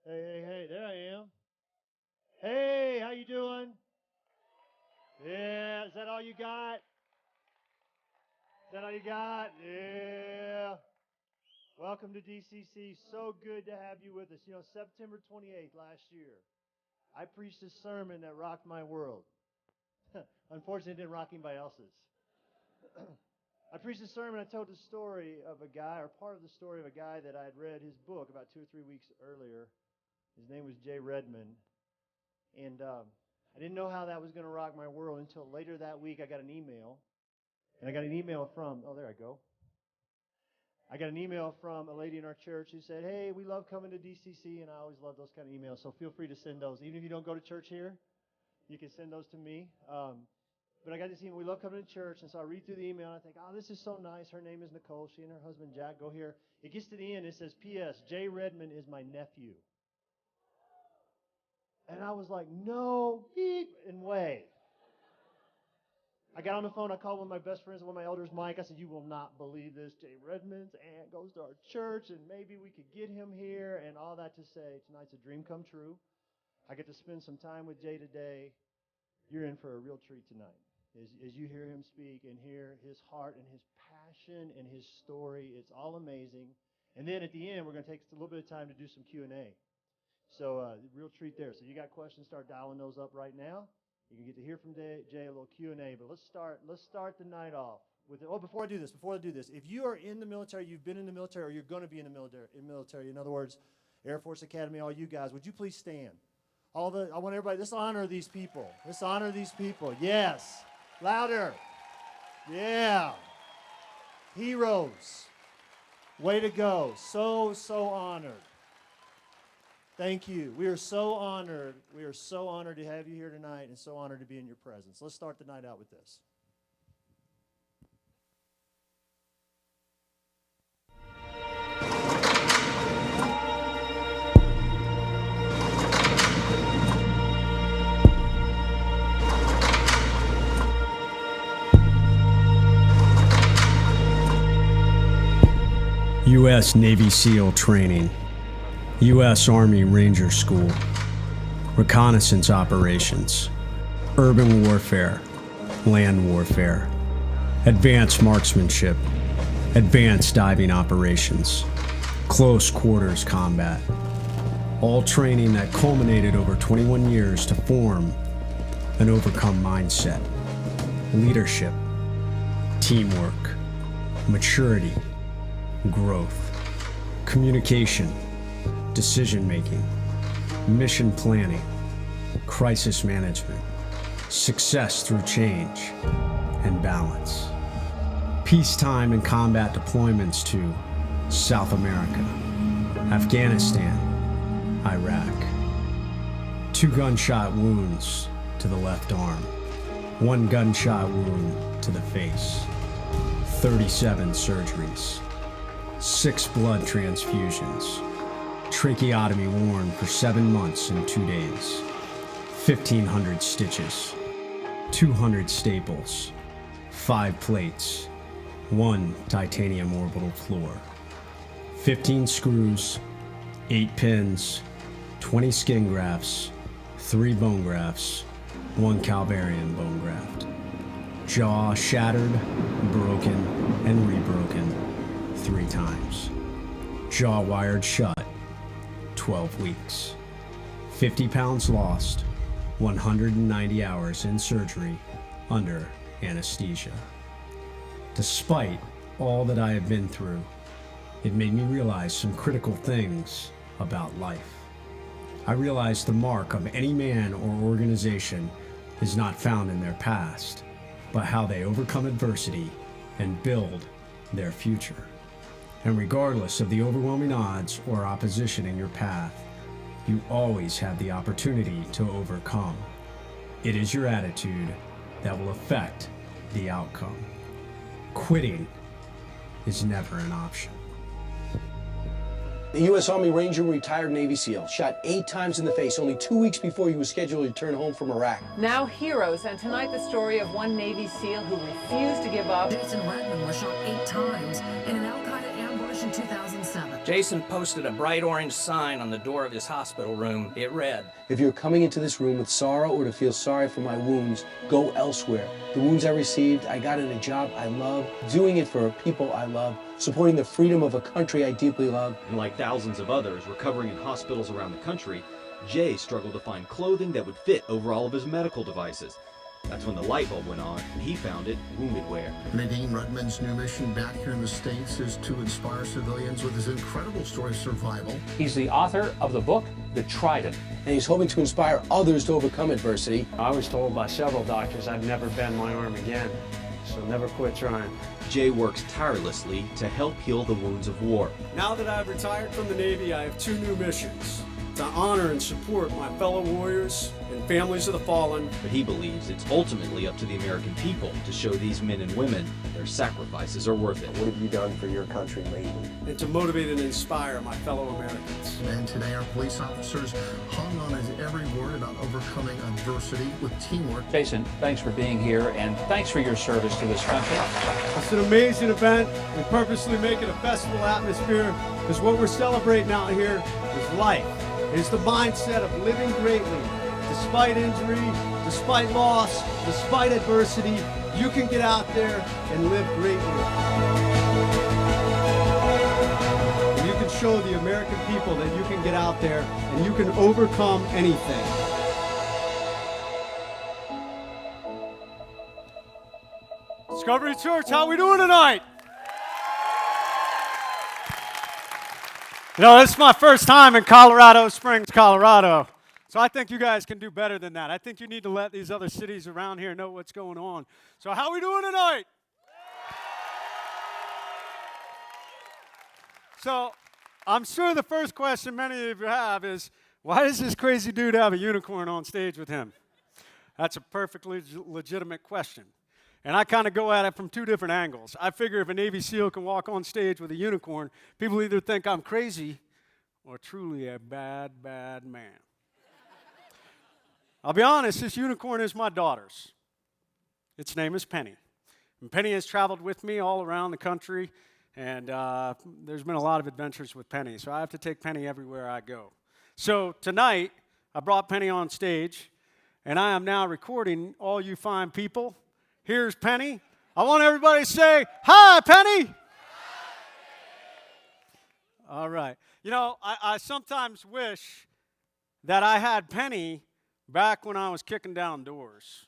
Hey, there I am. Hey, how you doing? Yeah, is that all you got? Is that all you got? Yeah. Welcome to DCC. So good to have you with us. You know, September 28th last year, I preached a sermon that rocked my world. Unfortunately, it didn't rock anybody else's. I preached a sermon. I told the story of a guy, or part of the story of a guy that I had read his book about 2 or 3 weeks earlier. His name was Jay Redman. And I didn't know how that was going to rock my world until later that week I got an email. And I got an email from, oh, there I go. I got an email from a lady in our church who said, hey, we love coming to DCC, and I always love those kind of emails, so feel free to send those. Even if you don't go to church here, you can send those to me. But I got this email, we love coming to church, and so I read through the email, and I think, oh, this is so nice. Her name is Nicole. She and her husband, Jack, go here. It gets to the end. It says, P.S., Jay Redman is my nephew. And I was like, no, beep, and way. I got on the phone. I called one of my best friends, one of my elders, Mike. I said, you will not believe this. Jay Redman's aunt goes to our church, and maybe we could get him here. And all that to say, tonight's a dream come true. I get to spend some time with Jay today. You're in for a real treat tonight. As you hear him speak and hear his heart and his passion and his story, it's all amazing. And then at the end, we're going to take a little bit of time to do some Q&A. So real treat there. So you got questions, start dialing those up right now. You can get to hear from Jay a little Q&A. But let's start the night off with it. Oh, before I do this, if you are in the military, you've been in the military, or you're going to be in the military, in other words, Air Force Academy, all you guys, would you please stand? I want everybody, let's honor these people. Let's honor these people. Yes. Louder. Yeah. Heroes. Way to go. So honored. Thank you. We are so honored. We are so honored to have you here tonight and so honored to be in your presence. Let's start the night out with this. U.S. Navy SEAL training, U.S. Army Ranger School, reconnaissance operations, urban warfare, land warfare, advanced marksmanship, advanced diving operations, close quarters combat, all training that culminated over 21 years to form an overcome mindset, leadership, teamwork, maturity, growth, communication, decision-making, mission planning, crisis management, success through change, and balance. Peacetime and combat deployments to South America, Afghanistan, Iraq. 2 gunshot wounds to the left arm, 1 gunshot wound to the face, 37 surgeries, 6 blood transfusions, tracheotomy worn for 7 months and 2 days, 1,500 stitches, 200 staples, 5 plates, 1 titanium orbital floor, 15 screws, 8 pins, 20 skin grafts, 3 bone grafts, 1 Calvarian bone graft, jaw shattered, broken, and rebroken 3 times, jaw wired shut, 12 weeks, 50 pounds lost, 190 hours in surgery under anesthesia. Despite all that I have been through, it made me realize some critical things about life. I realized the mark of any man or organization is not found in their past, but how they overcome adversity and build their future. And regardless of the overwhelming odds or opposition in your path, you always have the opportunity to overcome. It is your attitude that will affect the outcome. Quitting is never an option. The U.S. Army Ranger, retired Navy SEAL, shot 8 times in the face only 2 weeks before he was scheduled to return home from Iraq. Now heroes, and tonight the story of one Navy SEAL who refused to give up. Jason Redman was shot 8 times in an Al-Qaeda ambush crash in 2007. Jason posted a bright orange sign on the door of his hospital room. It read, If you're coming into this room with sorrow or to feel sorry for my wounds, go elsewhere. The wounds I received, I got in a job I love, doing it for people I love, supporting the freedom of a country I deeply love. And like thousands of others recovering in hospitals around the country, Jay struggled to find clothing that would fit over all of his medical devices. That's when the light bulb went on, and he found it wounded wear. Nadine Redman's new mission back here in the States is to inspire civilians with his incredible story of survival. He's the author of the book, The Trident. And he's hoping to inspire others to overcome adversity. I was told by several doctors I'd never bend my arm again, so never quit trying. Jay works tirelessly to help heal the wounds of war. Now that I've retired from the Navy, I have two new missions: to honor and support my fellow warriors and families of the fallen. But he believes it's ultimately up to the American people to show these men and women their sacrifices are worth it. What have you done for your country lately? And to motivate and inspire my fellow Americans. And today our police officers hung on his every word about overcoming adversity with teamwork. Jason, thanks for being here, and thanks for your service to this country. It's an amazing event. We purposely make it a festival atmosphere because what we're celebrating out here is life. It's the mindset of living greatly. Despite injury, despite loss, despite adversity, you can get out there and live greatly. And you can show the American people that you can get out there and you can overcome anything. Discovery Church, how we doing tonight? You know, this is my first time in Colorado Springs, Colorado. So I think you guys can do better than that. I think you need to let these other cities around here know what's going on. So how we doing tonight? So I'm sure the first question many of you have is, why does this crazy dude have a unicorn on stage with him? That's a perfectly legitimate question. And I kind of go at it from two different angles. I figure if a Navy SEAL can walk on stage with a unicorn, people either think I'm crazy or truly a bad, bad man. I'll be honest, this unicorn is my daughter's. Its name is Penny. And Penny has traveled with me all around the country, and there's been a lot of adventures with Penny, so I have to take Penny everywhere I go. So tonight, I brought Penny on stage, and I am now recording all you fine people. Here's Penny. I want everybody to say, hi, Penny. All right. You know, I sometimes wish that I had Penny back when I was kicking down doors.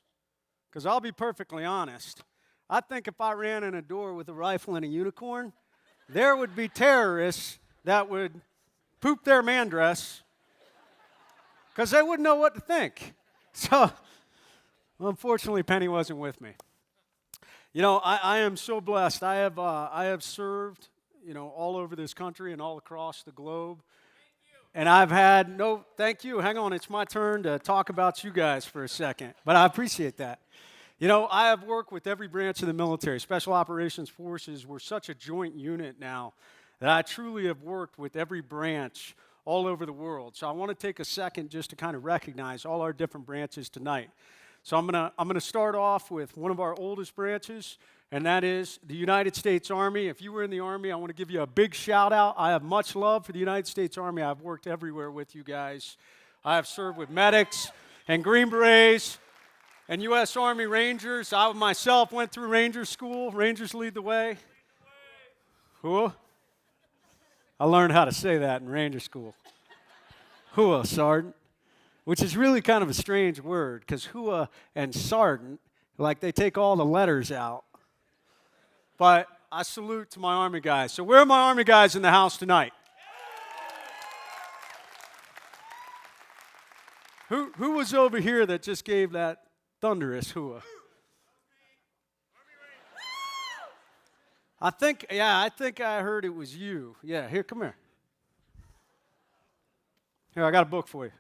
Because I'll be perfectly honest, I think if I ran in a door with a rifle and a unicorn, there would be terrorists that would poop their man dress because they wouldn't know what to think. So, unfortunately, Penny wasn't with me. You know, I am so blessed. I have served, you know, all over this country and all across the globe. And I've had thank you. Hang on, it's my turn to talk about you guys for a second. But I appreciate that. You know, I have worked with every branch of the military. Special Operations Forces, we're such a joint unit now that I truly have worked with every branch all over the world. So I want to take a second just to kind of recognize all our different branches tonight. So I'm gonna start off with one of our oldest branches, and that is the United States Army. If you were in the Army, I want to give you a big shout out. I have much love for the United States Army. I've worked everywhere with you guys. I have served with medics and Green Berets and U.S. Army Rangers. I myself went through Ranger School. Rangers lead the way. Hua? I learned how to say that in Ranger School. Hua, Sergeant. Which is really kind of a strange word, because Hua and Sergeant, like they take all the letters out. But I salute to my Army guys. So where are my Army guys in the house tonight? Who was over here that just gave that thunderous hua? I think I heard it was you. Yeah, here, come here. Here, I got a book for you.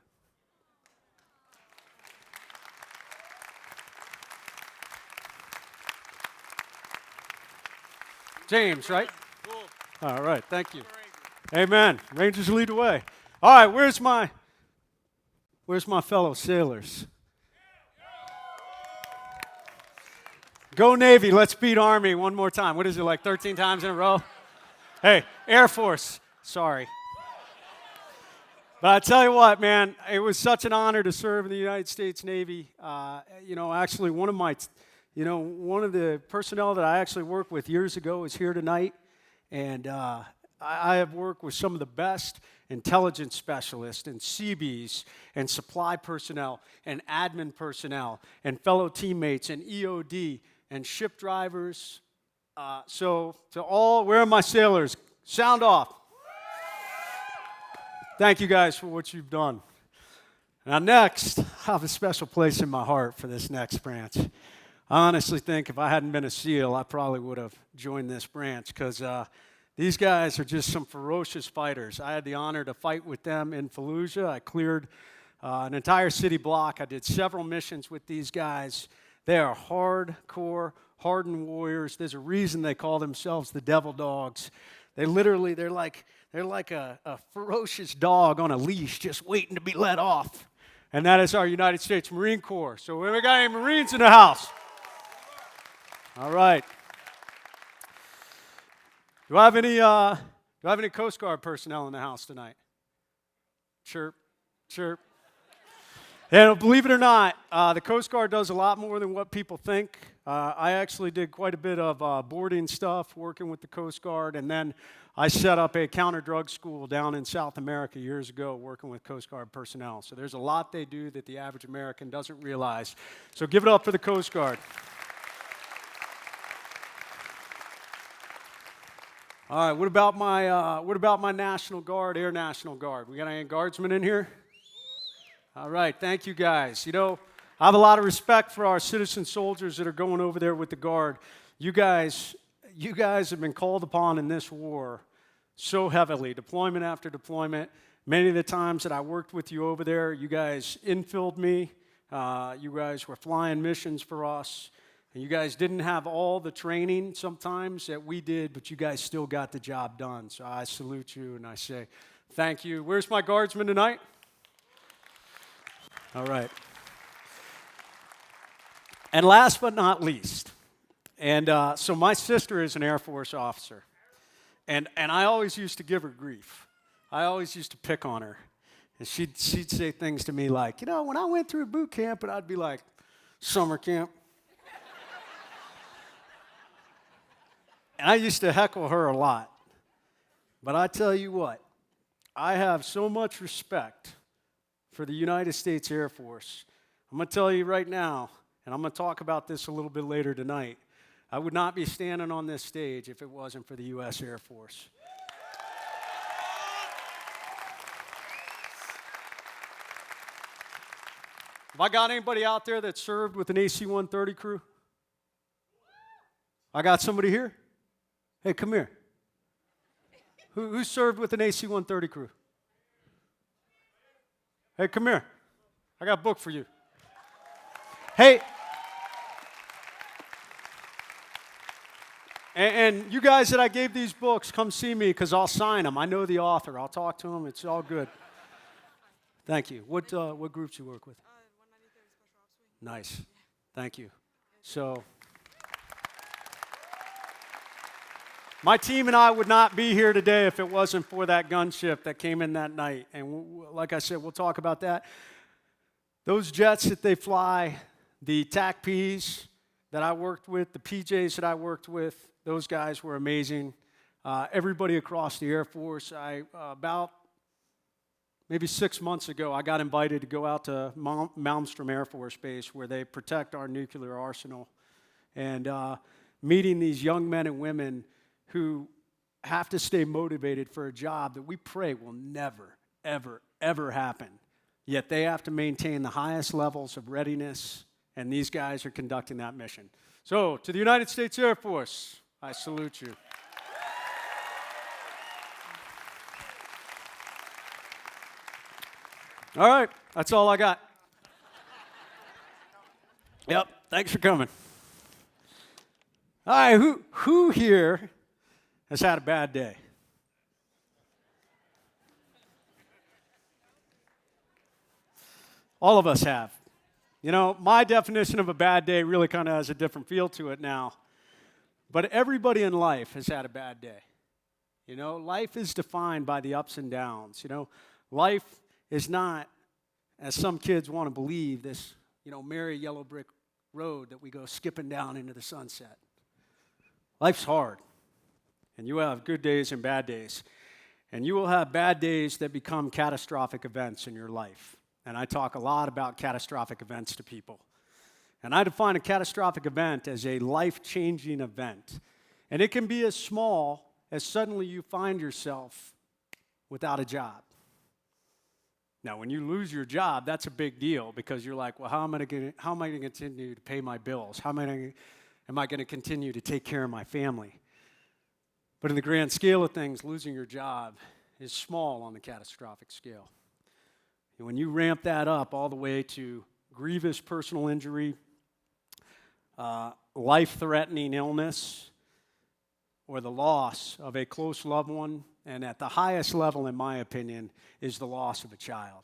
James, right? Cool. All right, thank you. Amen. Rangers lead the way. All right, where's my fellow sailors? Go Navy, let's beat Army one more time. What is it, like 13 times in a row? Hey, Air Force, sorry. But I tell you what, man, it was such an honor to serve in the United States Navy. Actually, one of the personnel that I actually worked with years ago is here tonight. And I have worked with some of the best intelligence specialists and CBs and supply personnel and admin personnel and fellow teammates and EOD and ship drivers. So to all, where are my sailors? Sound off. Thank you guys for what you've done. Now next, I have a special place in my heart for this next branch. I honestly think if I hadn't been a SEAL, I probably would have joined this branch because these guys are just some ferocious fighters. I had the honor to fight with them in Fallujah. I cleared an entire city block. I did several missions with these guys. They are hardcore, hardened warriors. There's a reason they call themselves the Devil Dogs. They're like a ferocious dog on a leash just waiting to be let off. And that is our United States Marine Corps. So we got any Marines in the house? All right. Do I have any Coast Guard personnel in the house tonight? Chirp, chirp. And believe it or not, the Coast Guard does a lot more than what people think. I actually did quite a bit of boarding stuff, working with the Coast Guard, and then I set up a counter-drug school down in South America years ago, working with Coast Guard personnel. So there's a lot they do that the average American doesn't realize. So give it up for the Coast Guard. All right, what about my National Guard, Air National Guard? We got any guardsmen in here? All right, thank you guys. You know, I have a lot of respect for our citizen soldiers that are going over there with the Guard. You guys have been called upon in this war so heavily, deployment after deployment. Many of the times that I worked with you over there, you guys infilled me. You guys were flying missions for us. And you guys didn't have all the training sometimes that we did, but you guys still got the job done. So I salute you and I say thank you. Where's my guardsmen tonight? All right. And last but not least, so my sister is an Air Force officer, and I always used to give her grief. I always used to pick on her, and she'd say things to me like, when I went through boot camp, and I'd be like, summer camp. And I used to heckle her a lot. But I tell you what, I have so much respect for the United States Air Force. I'm going to tell you right now, and I'm going to talk about this a little bit later tonight, I would not be standing on this stage if it wasn't for the U.S. Air Force. Have I got anybody out there that served with an AC-130 crew? I got somebody here? Hey, come here. Who served with an AC-130 crew? Hey, come here. I got a book for you. Hey. And you guys that I gave these books, come see me because I'll sign them. I know the author. I'll talk to him. It's all good. Thank you. What groups you work with? 193rd Special Ops Wing. Nice. Thank you. So my team and I would not be here today if it wasn't for that gunship that came in that night. And like I said, we'll talk about that. Those jets that they fly, the TACPs that I worked with, the PJs that I worked with, those guys were amazing. Everybody across the Air Force, about maybe 6 months ago, I got invited to go out to Malmstrom Air Force Base where they protect our nuclear arsenal. And meeting these young men and women who have to stay motivated for a job that we pray will never, ever, ever happen. Yet they have to maintain the highest levels of readiness, and these guys are conducting that mission. So, to the United States Air Force, I salute you. All right, that's all I got. Yep, thanks for coming. All right, who here has had a bad day? All of us have. You know, my definition of a bad day really kind of has a different feel to it now. But everybody in life has had a bad day. You know, life is defined by the ups and downs. You know, life is not, as some kids want to believe, this, you know, merry yellow brick road that we go skipping down into the sunset. Life's hard, and you have good days and bad days. And you will have bad days that become catastrophic events in your life. And I talk a lot about catastrophic events to people. And I define a catastrophic event as a life-changing event. And it can be as small as suddenly you find yourself without a job. Now, when you lose your job, that's a big deal because you're like, well, how am I going to continue to pay my bills? How am I going to continue to take care of my family? But in the grand scale of things, losing your job is small on the catastrophic scale. And when you ramp that up all the way to grievous personal injury, life-threatening illness, or the loss of a close loved one, and at the highest level, in my opinion, is the loss of a child.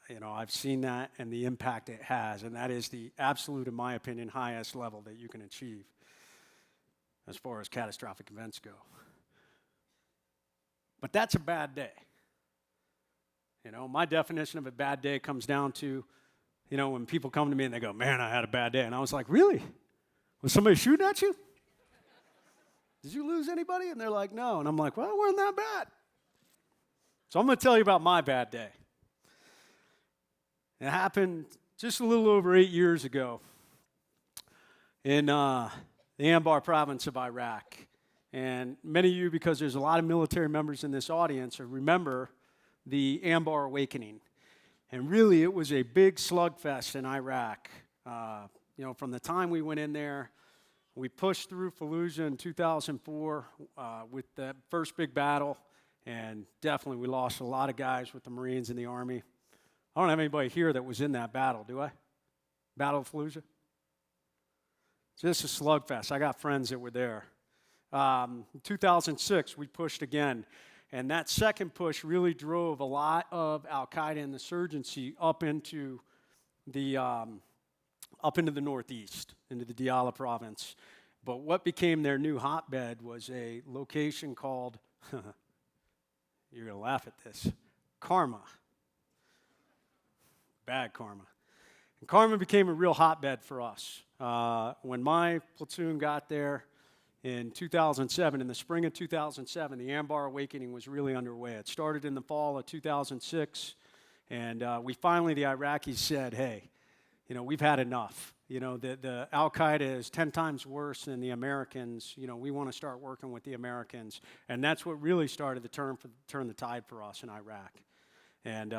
You know, I've seen that and the impact it has, and that is the absolute, in my opinion, highest level that you can achieve as far as catastrophic events go. But that's a bad day. You know, my definition of a bad day comes down to, you know, when people come to me and they go, man, I had a bad day. And I was like, really? Was somebody shooting at you? Did you lose anybody? And they're like, no. And I'm like, well, it wasn't that bad. So I'm going to tell you about my bad day. It happened just a little over 8 years ago in the Anbar province of Iraq. And many of you, because there's a lot of military members in this audience, remember the Anbar Awakening. And really, it was a big slugfest in Iraq. You know, from the time we went in there, we pushed through Fallujah in 2004 with that first big battle, and definitely we lost a lot of guys with the Marines and the Army. I don't have anybody here that was in that battle, do I? Battle of Fallujah? Just a slugfest. I got friends that were there. In 2006, we pushed again. And that second push really drove a lot of Al-Qaeda insurgency up into the northeast, into the Diyala province. But what became their new hotbed was a location called, you're going to laugh at this, Karma. Bad Karma. And Karma became a real hotbed for us. When my platoon got there, in 2007, in the spring of 2007, the Anbar Awakening was really underway. It started in the fall of 2006, and the Iraqis said, hey, you know, we've had enough. You know, the Al-Qaeda is 10 times worse than the Americans. You know, we want to start working with the Americans. And that's what really started to turn the tide for us in Iraq. And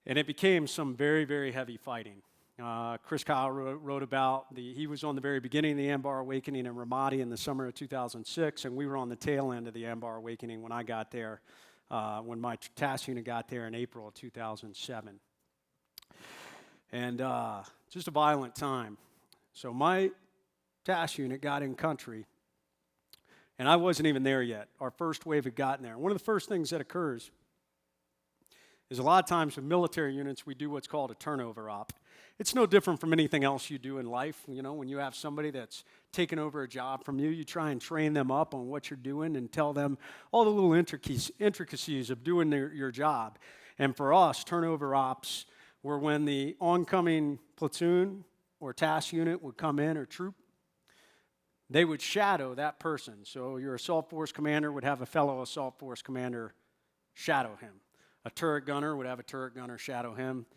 it became some very, very heavy fighting. Chris Kyle wrote about he was on the very beginning of the Anbar Awakening in Ramadi in the summer of 2006, and we were on the tail end of the Anbar Awakening when I got there, when my task unit got there in April of 2007. And just a violent time. So my task unit got in country, and I wasn't even there yet. Our first wave had gotten there. One of the first things that occurs is a lot of times with military units, we do what's called a turnover op. It's no different from anything else you do in life. You know, when you have somebody that's taken over a job from you, you try and train them up on what you're doing and tell them all the little intricacies of doing your job. And for us, turnover ops were when the oncoming platoon or task unit would come in, or troop. They would shadow that person. So your assault force commander would have a fellow assault force commander shadow him. A turret gunner would have a turret gunner shadow him.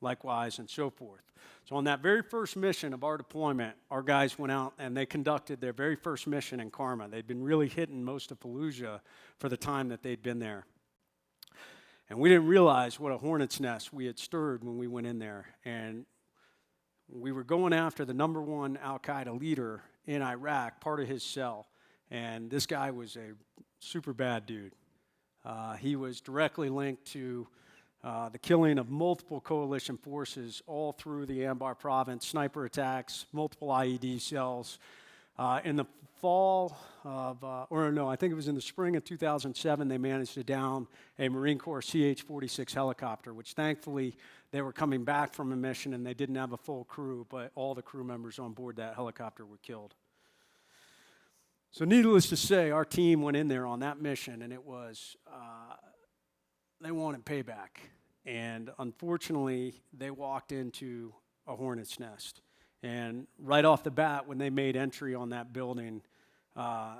Likewise, and so forth. So on that very first mission of our deployment, our guys went out and they conducted their very first mission in Karma. They'd been really hitting most of Fallujah for the time that they'd been there. And we didn't realize what a hornet's nest we had stirred when we went in there. And we were going after the number one Al-Qaeda leader in Iraq, part of his cell. And this guy was a super bad dude. He was directly linked to the killing of multiple coalition forces all through the Anbar province, sniper attacks, multiple IED cells. In the fall of, I think it was in the spring of 2007, they managed to down a Marine Corps CH-46 helicopter, which thankfully they were coming back from a mission and they didn't have a full crew, but all the crew members on board that helicopter were killed. So needless to say, our team went in there on that mission, and it was, they wanted payback. And unfortunately, they walked into a hornet's nest. And right off the bat, when they made entry on that building,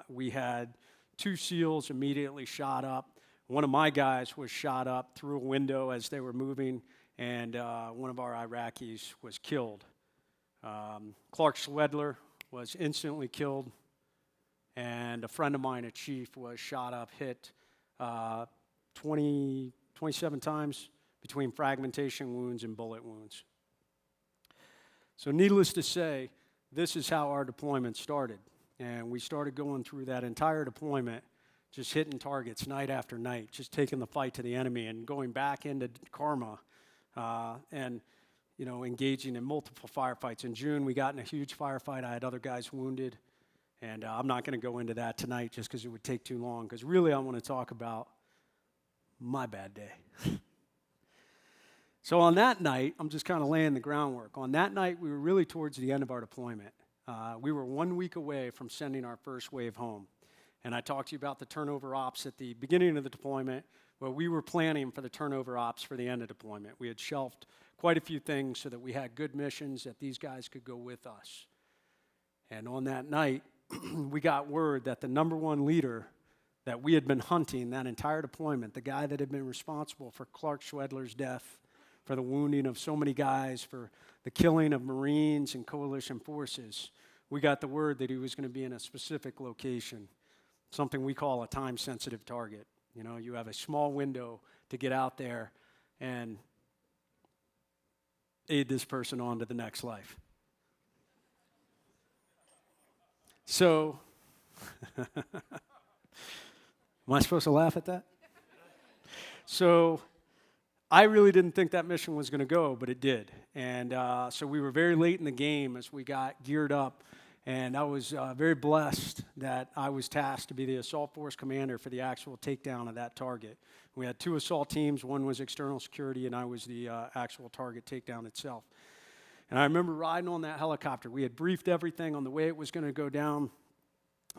we had 2 SEALs immediately shot up. One of my guys was shot up through a window as they were moving, and one of our Iraqis was killed. Clark Swedler was instantly killed, and a friend of mine, a chief, was shot up, hit 27 times between fragmentation wounds and bullet wounds. So needless to say, this is how our deployment started. And we started going through that entire deployment, just hitting targets night after night, just taking the fight to the enemy and going back into Karma and engaging in multiple firefights. In June, we got in a huge firefight. I had other guys wounded. And I'm not going to go into that tonight just because it would take too long, because really I want to talk about my bad day. So on that night, I'm just kind of laying the groundwork. On that night, we were really towards the end of our deployment. We were 1 week away from sending our first wave home. And I talked to you about the turnover ops at the beginning of the deployment, where we were planning for the turnover ops for the end of deployment. We had shelved quite a few things so that we had good missions that these guys could go with us. And on that night, we got word that the number one leader that we had been hunting that entire deployment, the guy that had been responsible for Clark Swedler's death, for the wounding of so many guys, for the killing of Marines and coalition forces, we got the word that he was going to be in a specific location, something we call a time-sensitive target. You have a small window to get out there and aid this person on to the next life. So, am I supposed to laugh at that? So, I really didn't think that mission was going to go, but it did. And so we were very late in the game as we got geared up. And I was very blessed that I was tasked to be the assault force commander for the actual takedown of that target. We had 2 assault teams. One was external security, and I was the actual target takedown itself. And I remember riding on that helicopter. We had briefed everything on the way it was going to go down.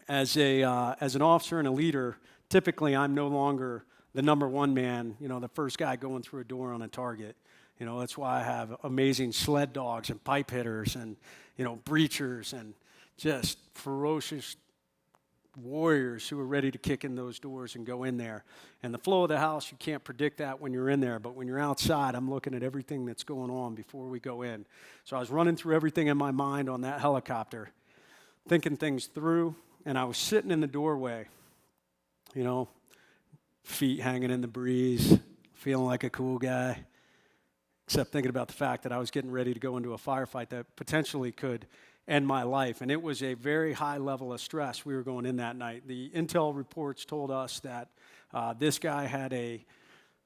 As an officer and a leader, typically I'm no longer the number one man, the first guy going through a door on a target. That's why I have amazing sled dogs and pipe hitters and, breachers and just ferocious warriors who are ready to kick in those doors and go in there. And the flow of the house, you can't predict that when you're in there, but when you're outside, I'm looking at everything that's going on before we go in. So I was running through everything in my mind on that helicopter, thinking things through, and I was sitting in the doorway, feet hanging in the breeze, feeling like a cool guy, except thinking about the fact that I was getting ready to go into a firefight that potentially could end my life. And it was a very high level of stress we were going in that night. The intel reports told us that this guy had a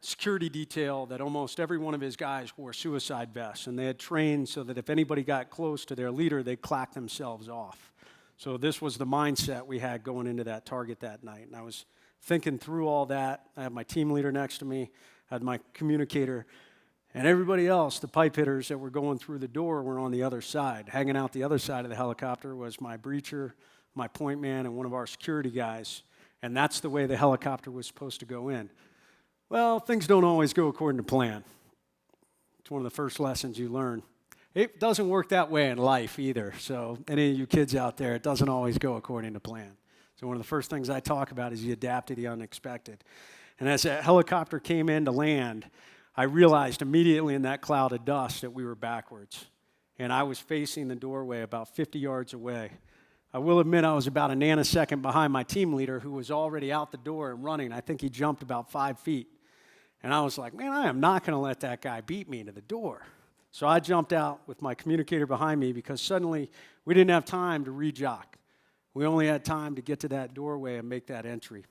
security detail that almost every one of his guys wore suicide vests, and they had trained so that if anybody got close to their leader, they'd clack themselves off. So this was the mindset we had going into that target that night. And I was thinking through all that. I had my team leader next to me, I had my communicator, and everybody else, the pipe hitters that were going through the door, were on the other side. Hanging out the other side of the helicopter was my breacher, my point man, and one of our security guys. And that's the way the helicopter was supposed to go in. Well, things don't always go according to plan. It's one of the first lessons you learn. It doesn't work that way in life either. So any of you kids out there, it doesn't always go according to plan. So one of the first things I talk about is you adapt to the unexpected. And as that helicopter came in to land, I realized immediately in that cloud of dust that we were backwards. And I was facing the doorway about 50 yards away. I will admit I was about a nanosecond behind my team leader, who was already out the door and running. I think he jumped about 5 feet. And I was like, man, I am not going to let that guy beat me to the door. So I jumped out with my communicator behind me, because suddenly we didn't have time to rejock. We only had time to get to that doorway and make that entry.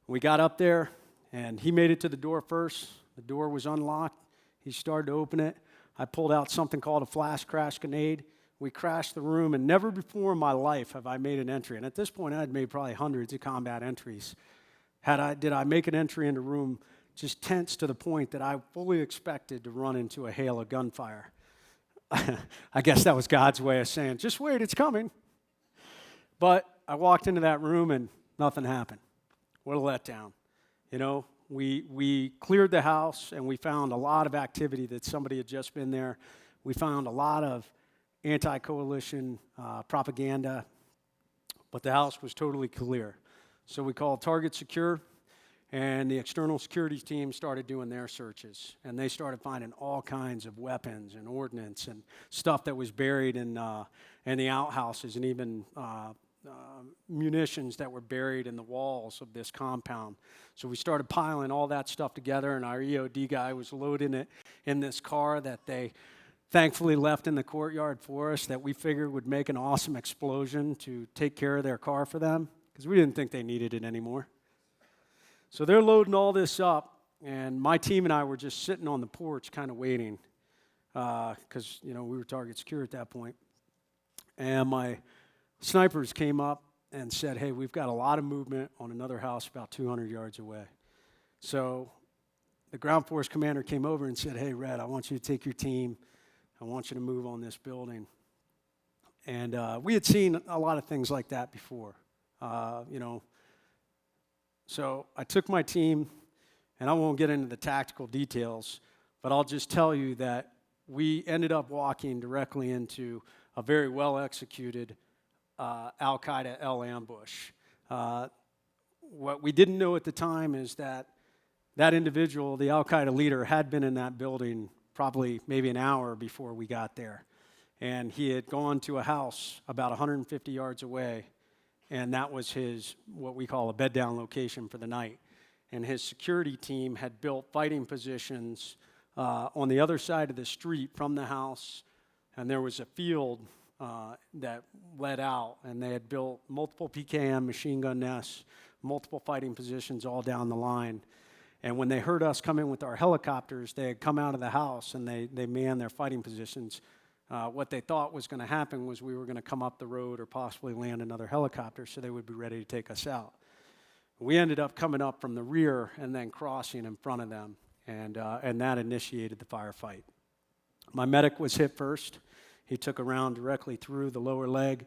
We got up there, and he made it to the door first. The door was unlocked. He started to open it. I pulled out something called a flash crash grenade. We crashed the room, and never before in my life have I made an entry. And at this point, I had made probably hundreds of combat entries. Did I make an entry into room just tense to the point that I fully expected to run into a hail of gunfire. I guess that was God's way of saying, just wait, it's coming. But I walked into that room and nothing happened. What a letdown. You know, we cleared the house and we found a lot of activity that somebody had just been there. We found a lot of anti-coalition propaganda, but the house was totally clear. So we called Target Secure, and the external security team started doing their searches, and they started finding all kinds of weapons and ordnance and stuff that was buried in the outhouses, and even munitions that were buried in the walls of this compound. So we started piling all that stuff together, and our EOD guy was loading it in this car that they thankfully left in the courtyard for us, that we figured would make an awesome explosion to take care of their car for them, because we didn't think they needed it anymore. So they're loading all this up, and my team and I were just sitting on the porch kind of waiting, because we were Target Secure at that point. And my snipers came up and said, hey, we've got a lot of movement on another house about 200 yards away. So the ground force commander came over and said, hey, Red, I want you to take your team. I want you to move on this building. And we had seen a lot of things like that before, So I took my team, and I won't get into the tactical details, but I'll just tell you that we ended up walking directly into a very well-executed Al-Qaeda ambush. What we didn't know at the time is that individual, the Al-Qaeda leader, had been in that building probably maybe an hour before we got there. And he had gone to a house about 150 yards away, and that was his, what we call a bed-down location for the night. And his security team had built fighting positions on the other side of the street from the house, and there was a field that led out, and they had built multiple PKM machine gun nests, multiple fighting positions all down the line. And when they heard us come in with our helicopters, they had come out of the house and they manned their fighting positions. What they thought was going to happen was we were going to come up the road or possibly land another helicopter, so they would be ready to take us out. We ended up coming up from the rear and then crossing in front of them, and that initiated the firefight. My medic was hit first. He took a round directly through the lower leg,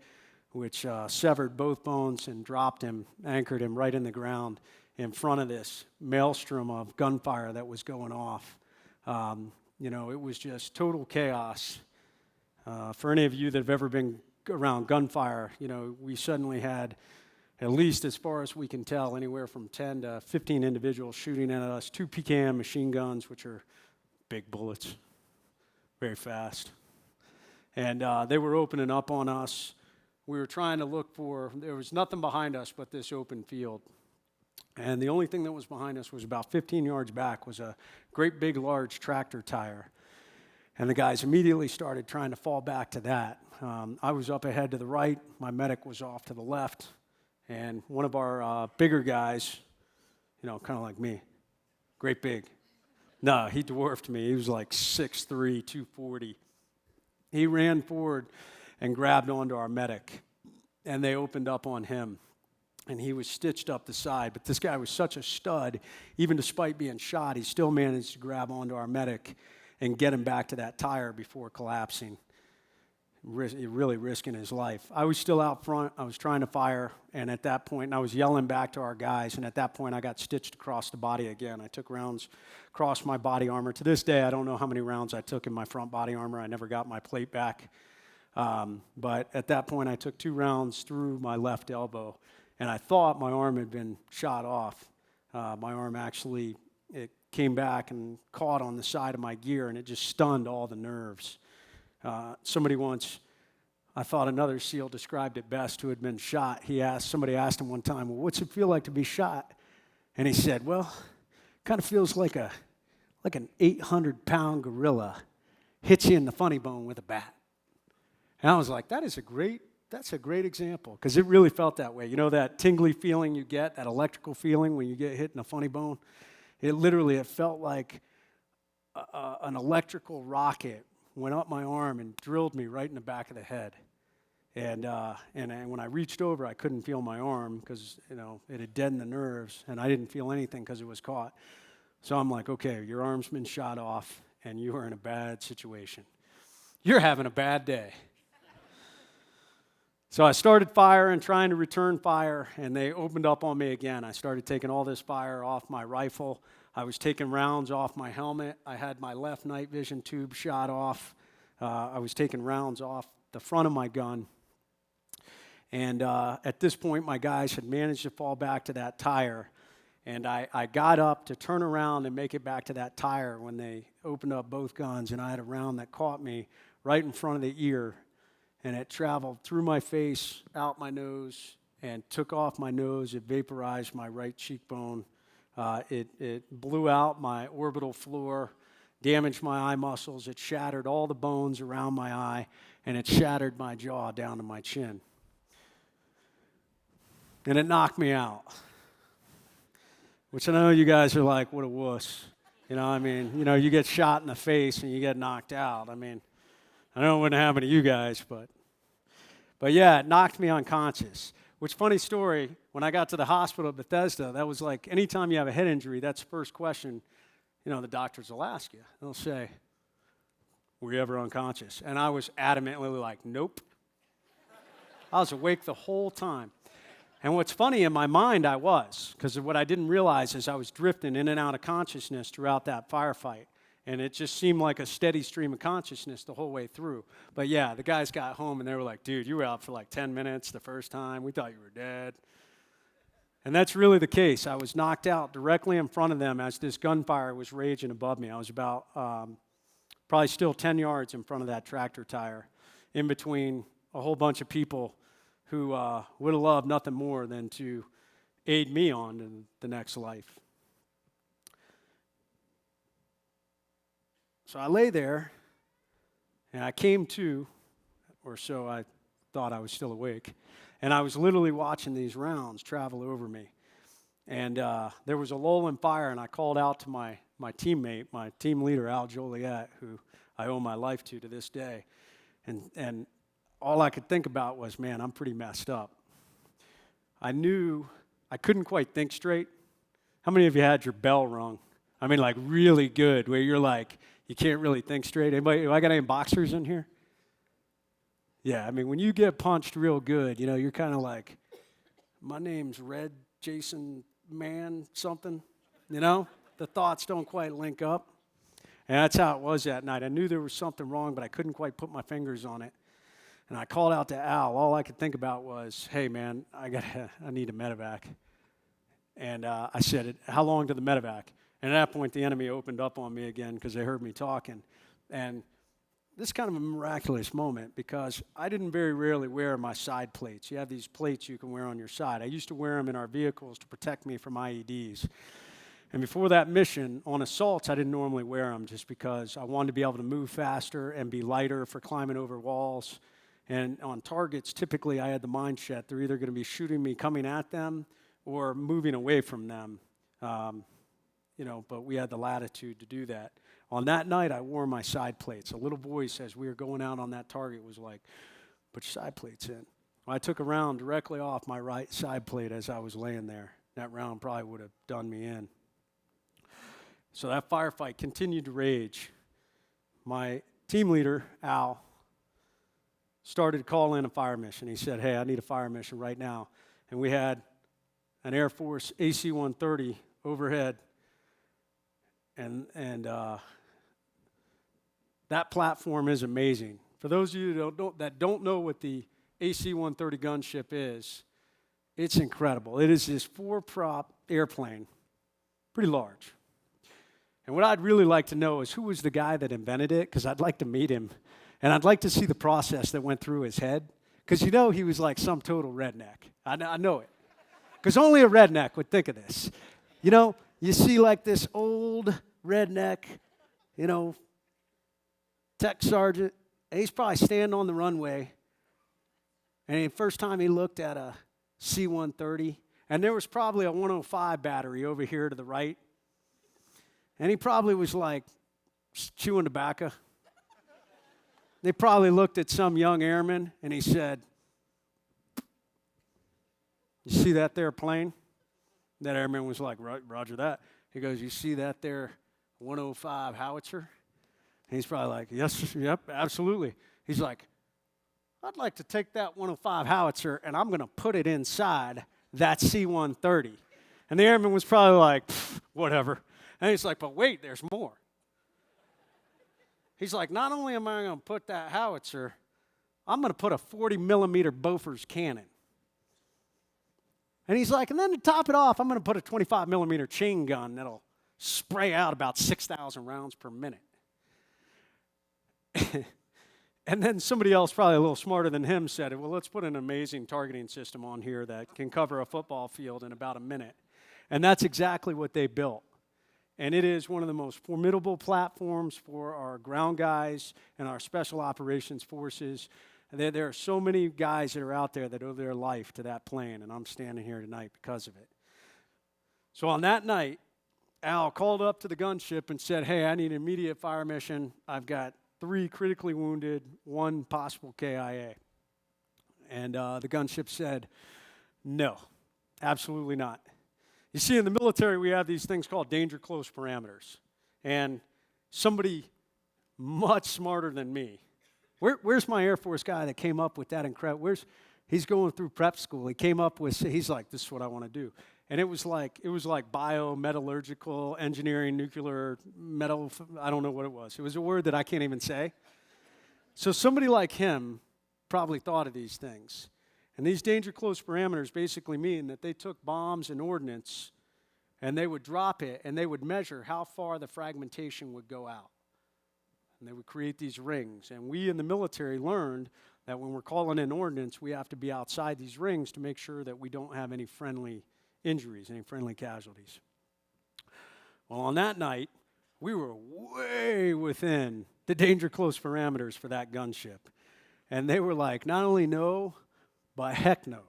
which severed both bones and dropped him, anchored him right in the ground in front of this maelstrom of gunfire that was going off. It was just total chaos. For any of you that have ever been around gunfire, we suddenly had, at least as far as we can tell, anywhere from 10 to 15 individuals shooting at us, 2 PKM machine guns, which are big bullets, very fast. And they were opening up on us. We were trying to look there was nothing behind us but this open field. And the only thing that was behind us was about 15 yards back was a great big large tractor tire. And the guys immediately started trying to fall back to that. I was up ahead to the right. My medic was off to the left. And one of our bigger guys, kind of like me, great big. No, he dwarfed me. He was like 6'3", 240. He ran forward and grabbed onto our medic, and they opened up on him. And he was stitched up the side. But this guy was such a stud, even despite being shot, he still managed to grab onto our medic and get him back to that tire before collapsing, really risking his life. I was still out front. I was trying to fire, and at that point, I was yelling back to our guys, and at that point, I got stitched across the body again. I took rounds across my body armor. To this day, I don't know how many rounds I took in my front body armor. I never got my plate back. But at that point, I took 2 rounds through my left elbow, and I thought my arm had been shot off. My arm actually, it came back and caught on the side of my gear, and it just stunned all the nerves. Somebody once, I thought another SEAL described it best who had been shot. Somebody asked him one time, well, what's it feel like to be shot? And he said, well, it kind of feels like an 800-pound gorilla hits you in the funny bone with a bat. And I was like, that's a great example, because it really felt that way. That tingly feeling you get, that electrical feeling when you get hit in a funny bone? It felt like an electrical rocket went up my arm and drilled me right in the back of the head. And when I reached over, I couldn't feel my arm because, it had deadened the nerves, and I didn't feel anything because it was caught. So I'm like, okay, your arm's been shot off, and you are in a bad situation. You're having a bad day. So I started firing, trying to return fire, and they opened up on me again. I started taking all this fire off my rifle. I was taking rounds off my helmet. I had my left night vision tube shot off. I was taking rounds off the front of my gun. And at this point, my guys had managed to fall back to that tire. And I got up to turn around and make it back to that tire when they opened up both guns, and I had a round that caught me right in front of the ear. And it traveled through my face, out my nose, and took off my nose. It vaporized my right cheekbone. It blew out my orbital floor, damaged my eye muscles. It shattered all the bones around my eye, and it shattered my jaw down to my chin. And it knocked me out, which I know you guys are like, what a wuss. You know, I mean, you know, you get shot in the face and you get knocked out. I mean, I know it wouldn't happen to you guys, but yeah, it knocked me unconscious. Which, funny story, when I got to the hospital at Bethesda, that was like, anytime you have a head injury, that's the first question, you know, the doctors will ask you. They'll say, were you ever unconscious? And I was adamantly like, nope. I was awake the whole time. And what's funny, in my mind I was, because what I didn't realize is I was drifting in and out of consciousness throughout that firefight. And it just seemed like a steady stream of consciousness the whole way through. But yeah, the guys got home and they were like, dude, you were out for like 10 minutes the first time. We thought you were dead. And that's really the case. I was knocked out directly in front of them as this gunfire was raging above me. I was about probably still 10 yards in front of that tractor tire, in between a whole bunch of people who would have loved nothing more than to aid me on in the next life. So I lay there, and I came to, or so I thought I was still awake, and I was literally watching these rounds travel over me. And there was a lull in fire, and I called out to my teammate, my team leader, Al Joliet, who I owe my life to this day. And all I could think about was, man, I'm pretty messed up. I knew I couldn't quite think straight. How many of you had your bell rung? I mean, like really good, where you're like, you can't really think straight. Anybody, I got any boxers in here? Yeah, I mean, when you get punched real good, you know, you're kind of like, my name's Red Jason Man something, you know? The thoughts don't quite link up. And that's how it was that night. I knew there was something wrong, but I couldn't quite put my fingers on it. And I called out to Al. All I could think about was, hey, man, I need a medevac. And I said, how long to the medevac? And at that point, the enemy opened up on me again because they heard me talking. And this is kind of a miraculous moment because I didn't very rarely wear my side plates. You have these plates you can wear on your side. I used to wear them in our vehicles to protect me from IEDs. And before that mission, on assaults, I didn't normally wear them just because I wanted to be able to move faster and be lighter for climbing over walls. And on targets, typically I had the mindset they're either going to be shooting me coming at them or moving away from them. You know, but we had the latitude to do that. On that night, I wore my side plates. A little voice as we were going out on that target was like, put your side plates in. Well, I took a round directly off my right side plate as I was laying there. That round probably would have done me in. So that firefight continued to rage. My team leader, Al, started to call in a fire mission. He said, hey, I need a fire mission right now. And we had an Air Force AC-130 overhead. And that platform is amazing. For those of you that don't know what the AC-130 gunship is, it's incredible. It is this 4-prop airplane, pretty large. And what I'd really like to know is who was the guy that invented it, because I'd like to meet him. And I'd like to see the process that went through his head, because you know he was like some total redneck. I know it. Because only a redneck would think of this. You know, you see like this old redneck, you know, tech sergeant, and he's probably standing on the runway, and the first time he looked at a C-130, and there was probably a 105 battery over here to the right, and he probably was like chewing tobacco. They probably looked at some young airman, and he said, you see that there plane? That airman was like, roger that. He goes, you see that there 105 howitzer? And he's probably like, yes, yep, absolutely. He's like, I'd like to take that 105 howitzer and I'm going to put it inside that C-130. And the airman was probably like, whatever. And he's like, but wait, there's more. He's like, not only am I going to put that howitzer, I'm going to put a 40 millimeter Bofors cannon. And he's like, and then to top it off, I'm going to put a 25 millimeter chain gun that'll spray out about 6,000 rounds per minute. And then somebody else, probably a little smarter than him, said, well, let's put an amazing targeting system on here that can cover a football field in about a minute. And that's exactly what they built. And it is one of the most formidable platforms for our ground guys and our special operations forces. There are so many guys that are out there that owe their life to that plane, and I'm standing here tonight because of it. So on that night, Al called up to the gunship and said, hey, I need an immediate fire mission. I've got 3 critically wounded, 1 possible KIA. And the gunship said, no, absolutely not. You see, in the military, we have these things called danger close parameters. And somebody much smarter than me, where's my Air Force guy that came up with that incredible, he's going through prep school. He came up with, he's like, this is what I want to do. And it was like biometallurgical engineering, nuclear metal, I don't know what it was. It was a word that I can't even say. So somebody like him probably thought of these things. And these danger close parameters basically mean that they took bombs and ordnance and they would drop it and they would measure how far the fragmentation would go out. And they would create these rings. And we in the military learned that when we're calling in ordnance, we have to be outside these rings to make sure that we don't have any friendly injuries, any friendly casualties. Well, on that night, we were way within the danger close parameters for that gunship. And they were like, not only no, but heck no.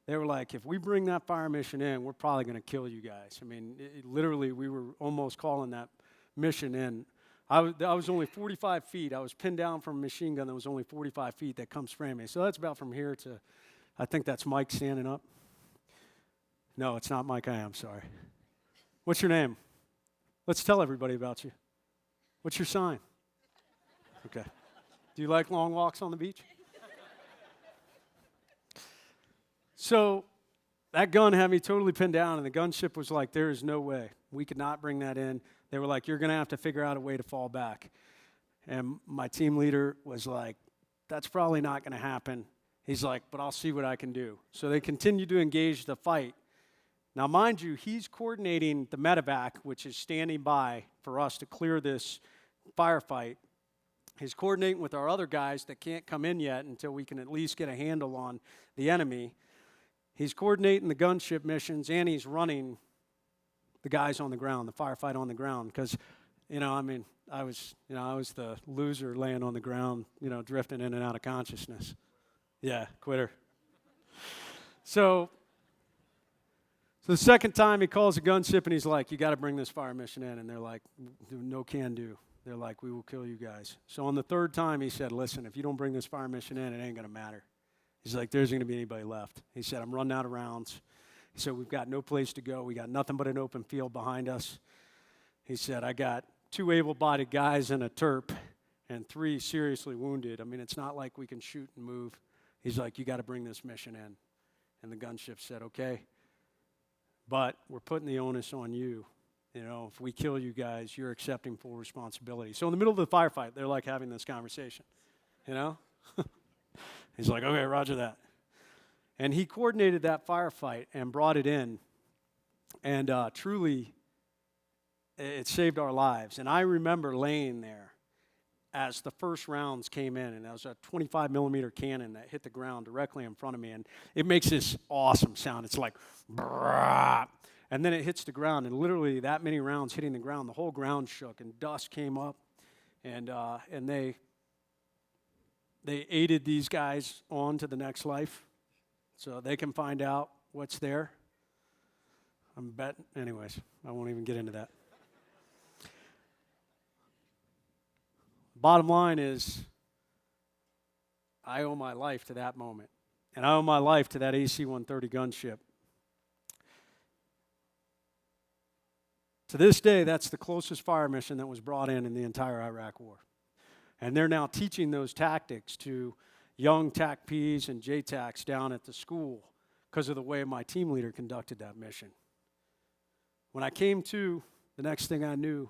They were like, if we bring that fire mission in, we're probably going to kill you guys. I mean, literally, we were almost calling that mission in. I was only 45 feet. I was pinned down from a machine gun that was only 45 feet that comes spraying me. So that's about from here to, I think that's Mike standing up. No, it's not Mike. I'm sorry. What's your name? Let's tell everybody about you. What's your sign? Okay. Do you like long walks on the beach? So that gun had me totally pinned down, and the gunship was like, there is no way. We could not bring that in. They were like, you're going to have to figure out a way to fall back. And my team leader was like, that's probably not going to happen. He's like, but I'll see what I can do. So they continued to engage the fight. Now, mind you, he's coordinating the medevac, which is standing by for us to clear this firefight. He's coordinating with our other guys that can't come in yet until we can at least get a handle on the enemy. He's coordinating the gunship missions, and he's running the guys on the ground, the firefight on the ground. Because, I was the loser laying on the ground, drifting in and out of consciousness. Yeah, quitter. So the second time he calls a gunship and he's like, you got to bring this fire mission in. And they're like, no can do. They're like, we will kill you guys. So on the third time he said, listen, if you don't bring this fire mission in, it ain't going to matter. He's like, there's going to be anybody left. He said, I'm running out of rounds. He said, we've got no place to go. We got nothing but an open field behind us. He said, I got 2 able-bodied guys in a terp and 3 seriously wounded. I mean, it's not like we can shoot and move. He's like, you got to bring this mission in. And the gunship said, okay, but we're putting the onus on you. If we kill you guys, you're accepting full responsibility. So in the middle of the firefight, they're like having this conversation, He's like, okay, roger that. And he coordinated that firefight and brought it in. And truly, it saved our lives. And I remember laying there as the first rounds came in, and that was a 25 millimeter cannon that hit the ground directly in front of me. And it makes this awesome sound. It's like, brrrr. And then it hits the ground, and literally that many rounds hitting the ground, the whole ground shook, and dust came up. And they aided these guys on to the next life so they can find out what's there. I'm betting. Anyways, I won't even get into that. Bottom line is, I owe my life to that moment. And I owe my life to that AC-130 gunship. To this day, that's the closest fire mission that was brought in the entire Iraq War. And they're now teaching those tactics to young TAC-Ps and JTACs down at the school because of the way my team leader conducted that mission. When I came to, the next thing I knew,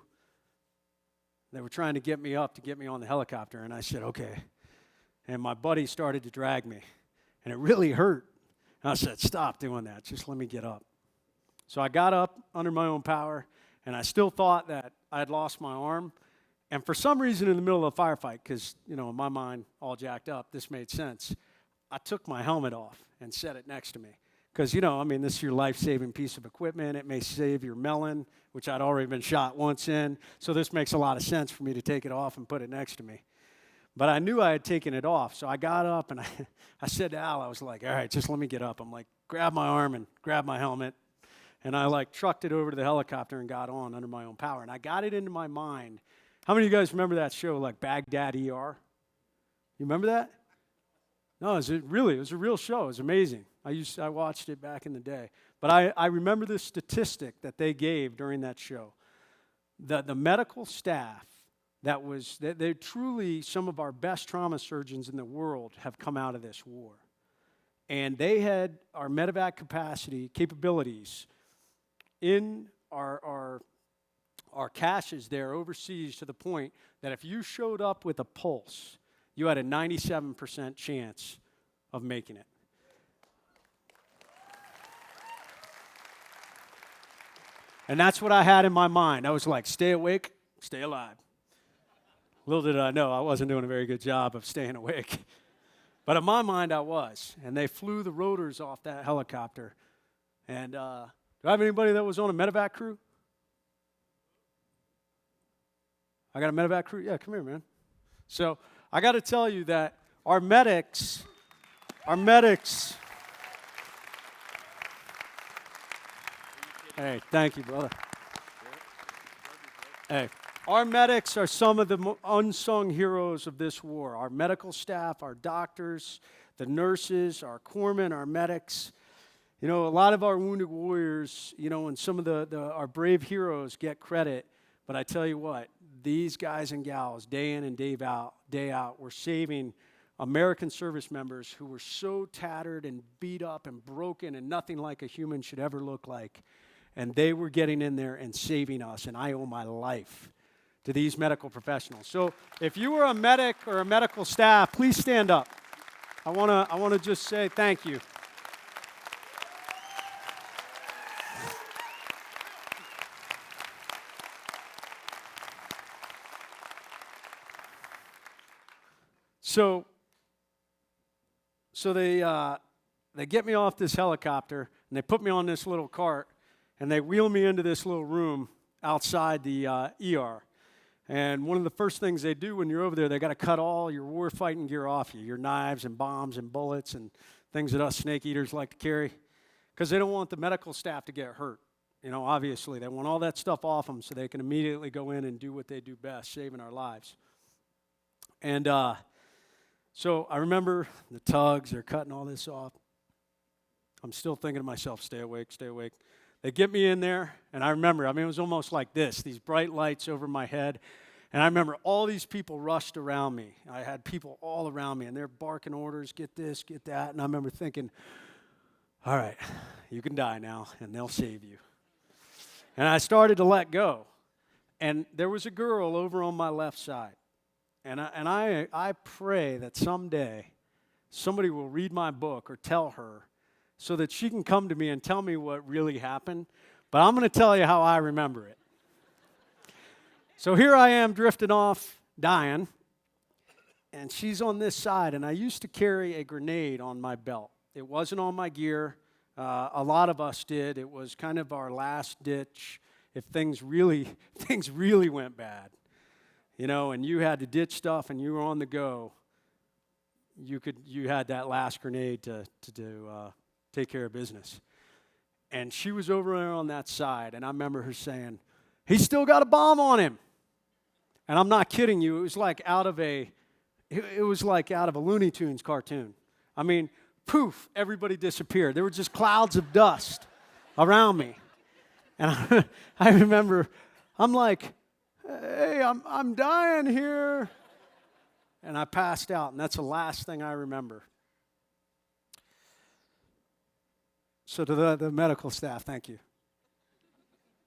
they were trying to get me up to get me on the helicopter, and I said, okay. And my buddy started to drag me, and it really hurt. And I said, stop doing that. Just let me get up. So I got up under my own power, and I still thought that I had lost my arm. And for some reason in the middle of a firefight, because, in my mind, all jacked up, this made sense, I took my helmet off and set it next to me. Because, this is your life-saving piece of equipment. It may save your melon, which I'd already been shot once in. So this makes a lot of sense for me to take it off and put it next to me. But I knew I had taken it off. So I got up, and I said to Al, I was like, all right, just let me get up. I'm like, grab my arm and grab my helmet. And I, trucked it over to the helicopter and got on under my own power. And I got it into my mind. How many of you guys remember that show, like Baghdad ER? You remember that? No, it was a real show. It was amazing. I watched it back in the day. But I remember this statistic that they gave during that show. The medical staff they're truly some of our best trauma surgeons in the world have come out of this war. And they had our medevac capabilities in our caches there overseas to the point that if you showed up with a pulse, you had a 97% chance of making it. And that's what I had in my mind. I was like, stay awake, stay alive. Little did I know I wasn't doing a very good job of staying awake. But in my mind, I was. And they flew the rotors off that helicopter. And do I have anybody that was on a medevac crew? I got a medevac crew? Yeah, come here, man. So I got to tell you that our medics, hey, thank you, brother. Hey, our medics are some of the unsung heroes of this war. Our medical staff, our doctors, the nurses, our corpsmen, our medics. A lot of our wounded warriors, and some of our brave heroes get credit. But I tell you what, these guys and gals, day in and day out, were saving American service members who were so tattered and beat up and broken and nothing like a human should ever look like. And they were getting in there and saving us, and I owe my life to these medical professionals. So if you were a medic or a medical staff, please stand up. I want to just say thank you. So they get me off this helicopter, and they put me on this little cart, and they wheel me into this little room outside the ER. And one of the first things they do when you're over there, they got to cut all your war fighting gear off you, your knives and bombs and bullets and things that us snake eaters like to carry, because they don't want the medical staff to get hurt. Obviously, they want all that stuff off them so they can immediately go in and do what they do best, saving our lives. And so I remember the tugs, they're cutting all this off. I'm still thinking to myself, stay awake, stay awake. They get me in there, and I remember, it was almost like this, these bright lights over my head. And I remember all these people rushed around me. I had people all around me, and they're barking orders, get this, get that. And I remember thinking, all right, you can die now, and they'll save you. And I started to let go. And there was a girl over on my left side. And I pray that someday somebody will read my book or tell her so that she can come to me and tell me what really happened. But I'm going to tell you how I remember it. So here I am drifting off, dying, and she's on this side. And I used to carry a grenade on my belt. It wasn't on my gear. A lot of us did. It was kind of our last ditch if things really went bad. And you had to ditch stuff and you were on the go. You had that last grenade to take care of business. And she was over there on that side, and I remember her saying, "He's still got a bomb on him." And I'm not kidding you. It was like out of a Looney Tunes cartoon. Poof, everybody disappeared. There were just clouds of dust around me. And I remember, I'm like, "Hey, I'm dying here." and I passed out, and that's the last thing I remember. So to the medical staff, thank you.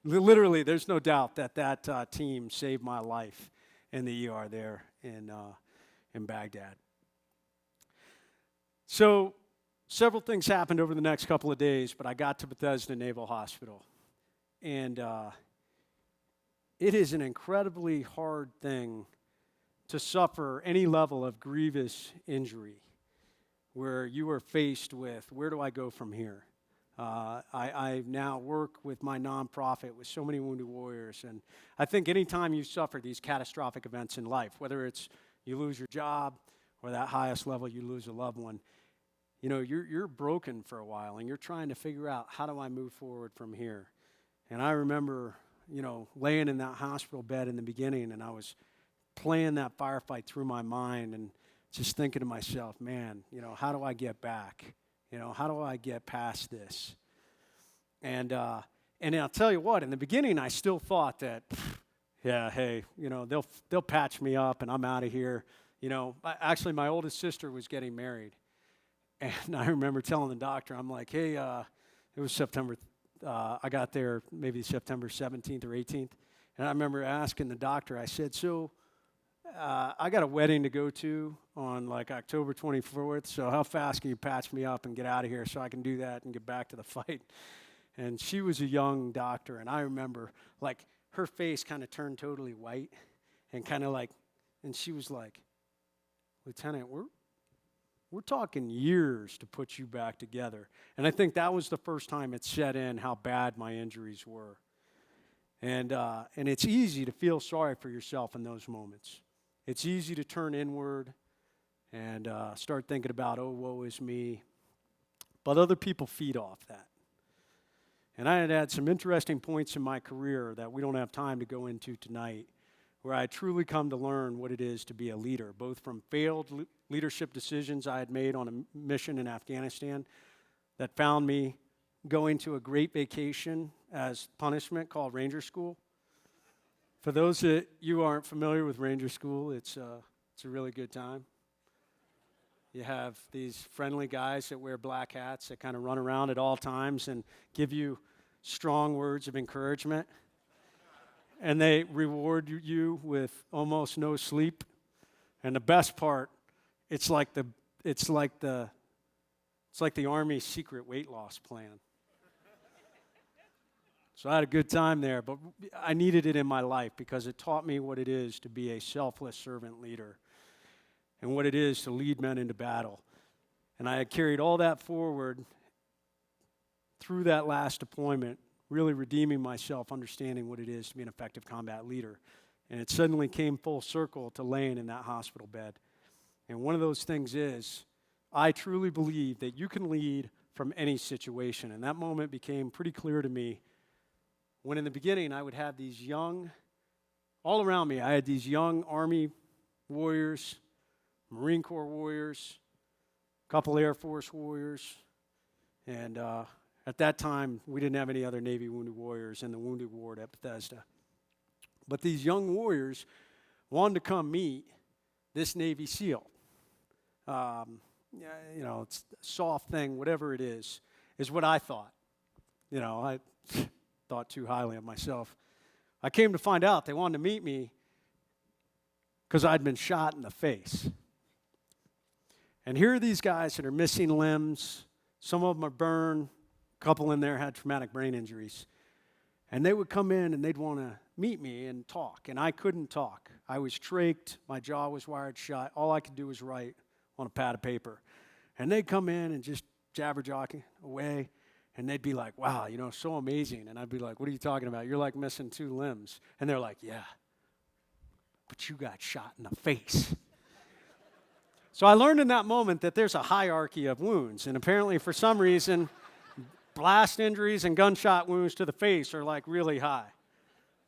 Literally, there's no doubt that team saved my life in the ER there in Baghdad. So several things happened over the next couple of days, but I got to Bethesda Naval Hospital. And it is an incredibly hard thing to suffer any level of grievous injury where you are faced with, where do I go from here? I now work with my nonprofit with so many wounded warriors, and I think anytime you suffer these catastrophic events in life, whether it's you lose your job or that highest level you lose a loved one, you know, you're broken for a while, and you're trying to figure out, how do I move forward from here? And I remember, you know, laying in that hospital bed in the beginning, and I was playing that firefight through my mind and just thinking to myself, man, you know, how do I get back? You know, how do I get past this? And I'll tell you what, in the beginning, I still thought that, yeah, hey, you know, they'll patch me up and I'm out of here. You know, actually, my oldest sister was getting married. And I remember telling the doctor, I'm like, hey, it was September, I got there maybe September 17th or 18th. And I remember asking the doctor, I said, so I got a wedding to go to on like October 24th, so how fast can you patch me up and get out of here so I can do that and get back to the fight? And she was a young doctor, and I remember like her face kind of turned totally white and kind of like, and she was like, Lieutenant, we're talking years to put you back together. And I think that was the first time it set in how bad my injuries were. And it's easy to feel sorry for yourself in those moments. It's easy to turn inward and start thinking about, oh, woe is me. But other people feed off that. And I had some interesting points in my career that we don't have time to go into tonight, where I truly come to learn what it is to be a leader, both from failed leadership decisions I had made on a mission in Afghanistan that found me going to a great vacation as punishment called Ranger School. For those that you aren't familiar with Ranger School, it's a really good time. You have these friendly guys that wear black hats that kind of run around at all times and give you strong words of encouragement. And they reward you with almost no sleep. And the best part, it's like the Army's secret weight loss plan. So I had a good time there, but I needed it in my life because it taught me what it is to be a selfless servant leader and what it is to lead men into battle. And I had carried all that forward through that last deployment, really redeeming myself, understanding what it is to be an effective combat leader. And it suddenly came full circle to laying in that hospital bed. And one of those things is, I truly believe that you can lead from any situation. And that moment became pretty clear to me when in the beginning I would have these young, all around me, I had these young Army warriors, Marine Corps warriors, a couple Air Force warriors, and at that time, we didn't have any other Navy wounded warriors in the wounded ward at Bethesda. But these young warriors wanted to come meet this Navy SEAL. You know, it's a soft thing, whatever it is what I thought. You know, I thought too highly of myself. I came to find out they wanted to meet me because I'd been shot in the face. And here are these guys that are missing limbs. Some of them are burned. A couple in there had traumatic brain injuries. And they would come in and they'd want to meet me and talk. And I couldn't talk. I was trached. My jaw was wired shut. All I could do was write on a pad of paper. And they'd come in and just jabber-jawking away. And they'd be like, wow, you know, so amazing. And I'd be like, what are you talking about? You're like missing 2 limbs. And they're like, yeah, but you got shot in the face. So I learned in that moment that there's a hierarchy of wounds. And apparently for some reason, blast injuries and gunshot wounds to the face are like really high.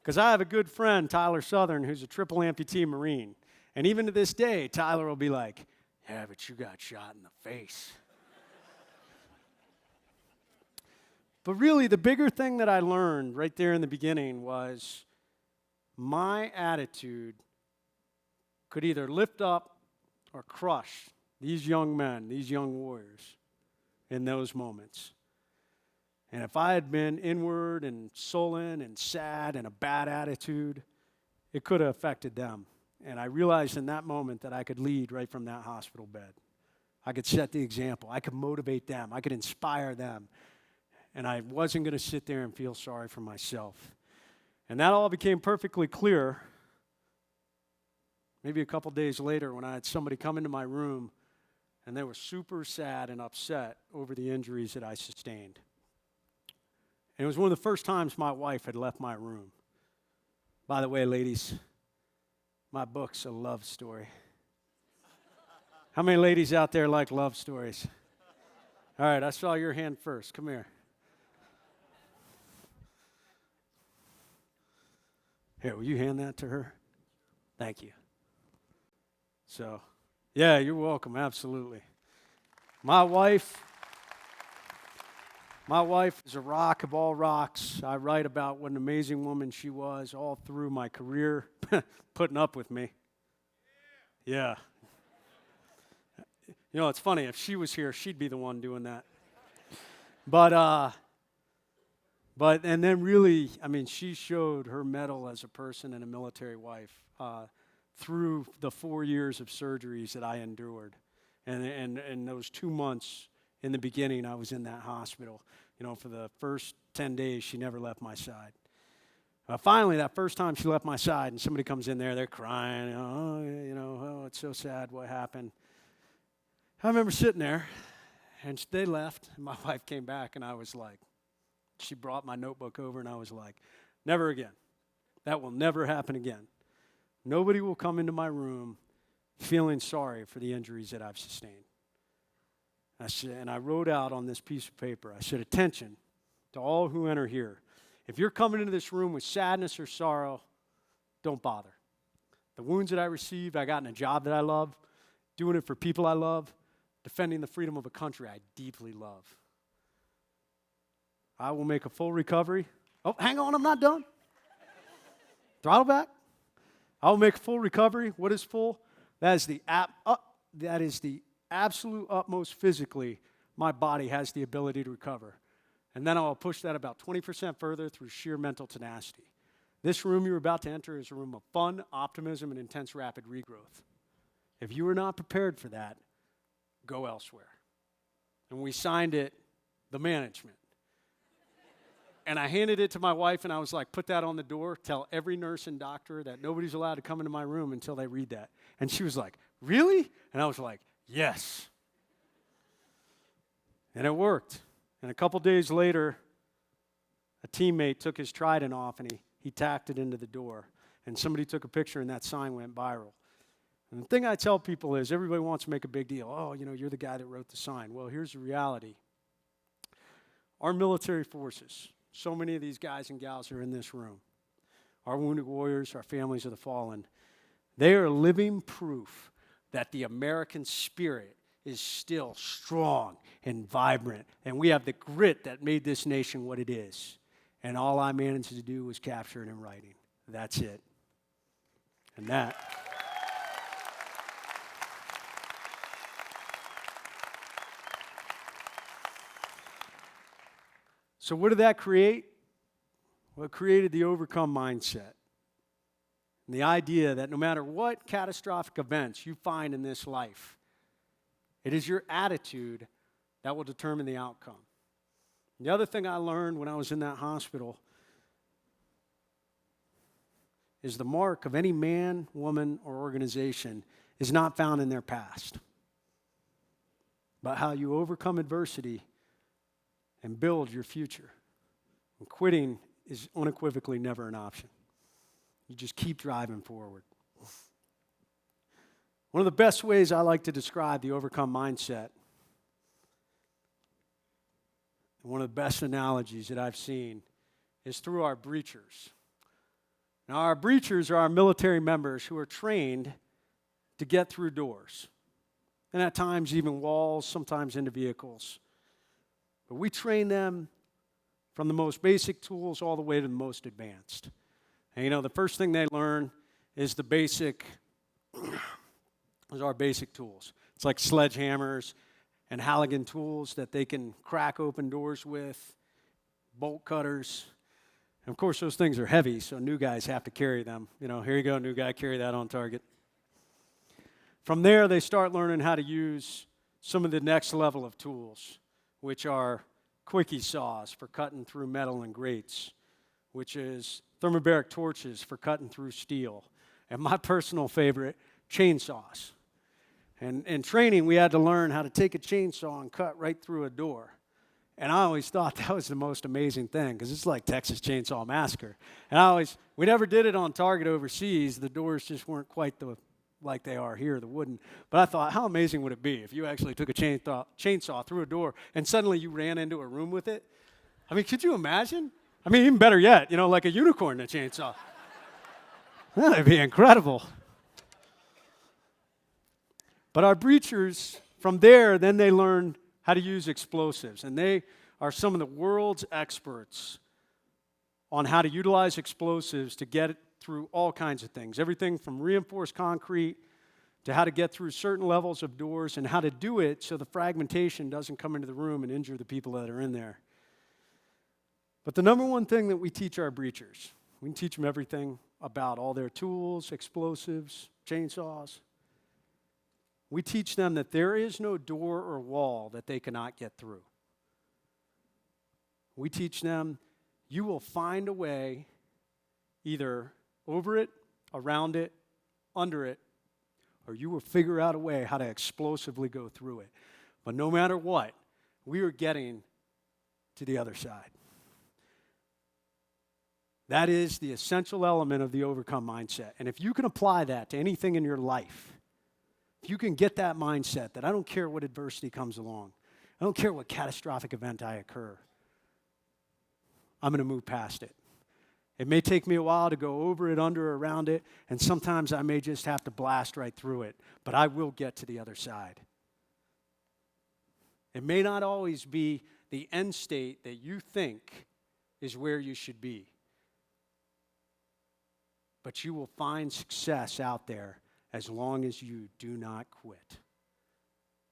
Because I have a good friend, Tyler Southern, who's a triple amputee Marine. And even to this day, Tyler will be like, yeah, but you got shot in the face. But really, the bigger thing that I learned right there in the beginning was my attitude could either lift up or crush these young men, these young warriors in those moments. And if I had been inward and sullen and sad and a bad attitude, it could have affected them. And I realized in that moment that I could lead right from that hospital bed. I could set the example. I could motivate them. I could inspire them. And I wasn't going to sit there and feel sorry for myself. And that all became perfectly clear maybe a couple days later when I had somebody come into my room and they were super sad and upset over the injuries that I sustained. And it was one of the first times my wife had left my room. By the way, ladies, my book's a love story. How many ladies out there like love stories? All right, I saw your hand first. Come here. Here, will you hand that to her? Thank you. So, yeah, you're welcome, absolutely. My wife is a rock of all rocks. I write about what an amazing woman she was all through my career, putting up with me. Yeah. You know, it's funny, if she was here, she'd be the one doing that. But and then really, I mean, she showed her mettle as a person and a military wife through the 4 years of surgeries that I endured. And those 2 months in the beginning, I was in that hospital. You know, for the first 10 days, she never left my side. Finally, that first time she left my side, and somebody comes in there, they're crying, oh, it's so sad, what happened? I remember sitting there, and they left, and my wife came back, and I was like, she brought my notebook over, and I was like, never again. That will never happen again. Nobody will come into my room feeling sorry for the injuries that I've sustained. And I wrote out on this piece of paper, I said, attention to all who enter here. If you're coming into this room with sadness or sorrow, don't bother. The wounds that I received, I got in a job that I love, doing it for people I love, defending the freedom of a country I deeply love. I will make a full recovery. Oh, hang on, I'm not done. Throttle back. I will make a full recovery. What is full? That is the absolute utmost physically my body has the ability to recover. And then I'll push that about 20% further through sheer mental tenacity. This room you're about to enter is a room of fun, optimism, and intense rapid regrowth. If you are not prepared for that, go elsewhere. And we signed it, the management. And I handed it to my wife, and I was like, put that on the door. Tell every nurse and doctor that nobody's allowed to come into my room until they read that. And she was like, really? And I was like, yes. And it worked. And a couple days later, a teammate took his trident off, and he tacked it into the door. And somebody took a picture, and that sign went viral. And the thing I tell people is everybody wants to make a big deal. Oh, you're the guy that wrote the sign. Well, here's the reality. Our military forces, so many of these guys and gals are in this room. Our wounded warriors, our families of the fallen, they are living proof that the American spirit is still strong and vibrant, and we have the grit that made this nation what it is. And all I managed to do was capture it in writing. That's it. And that. So what did that create? Well, it created the overcome mindset. And the idea that no matter what catastrophic events you find in this life, it is your attitude that will determine the outcome. The other thing I learned when I was in that hospital is the mark of any man, woman, or organization is not found in their past, but how you overcome adversity and build your future. And quitting is unequivocally never an option. You just keep driving forward. One of the best ways I like to describe the overcome mindset, and one of the best analogies that I've seen, is through our breachers. Now, our breachers are our military members who are trained to get through doors, and at times even walls, sometimes into vehicles. But we train them from the most basic tools all the way to the most advanced. And the first thing they learn is the basic Those are our basic tools. It's like sledgehammers and Halligan tools that they can crack open doors with, bolt cutters. And of course, those things are heavy, so new guys have to carry them. Here you go, new guy, carry that on target. From there, they start learning how to use some of the next level of tools, which are quickie saws for cutting through metal and grates, which is thermobaric torches for cutting through steel, and my personal favorite, chainsaws. And in training, we had to learn how to take a chainsaw and cut right through a door. And I always thought that was the most amazing thing, because it's like Texas Chainsaw Massacre. And we never did it on target overseas. The doors just weren't quite like they are here, the wooden. But I thought, how amazing would it be if you actually took a chainsaw through a door and suddenly you ran into a room with it? I mean, could you imagine? I mean, even better yet, like a unicorn in a chainsaw. That'd be incredible. But our breachers, from there, then they learn how to use explosives. And they are some of the world's experts on how to utilize explosives to get through all kinds of things. Everything from reinforced concrete to how to get through certain levels of doors and how to do it so the fragmentation doesn't come into the room and injure the people that are in there. But the number one thing that we teach our breachers, we can teach them everything about all their tools, explosives, chainsaws. We teach them that there is no door or wall that they cannot get through. We teach them you will find a way either over it, around it, under it, or you will figure out a way how to explosively go through it. But no matter what, we are getting to the other side. That is the essential element of the overcome mindset. And if you can apply that to anything in your life, if you can get that mindset that I don't care what adversity comes along, I don't care what catastrophic event I occur, I'm going to move past it. It may take me a while to go over it, under, around it, and sometimes I may just have to blast right through it, but I will get to the other side. It may not always be the end state that you think is where you should be, but you will find success out there as long as you do not quit.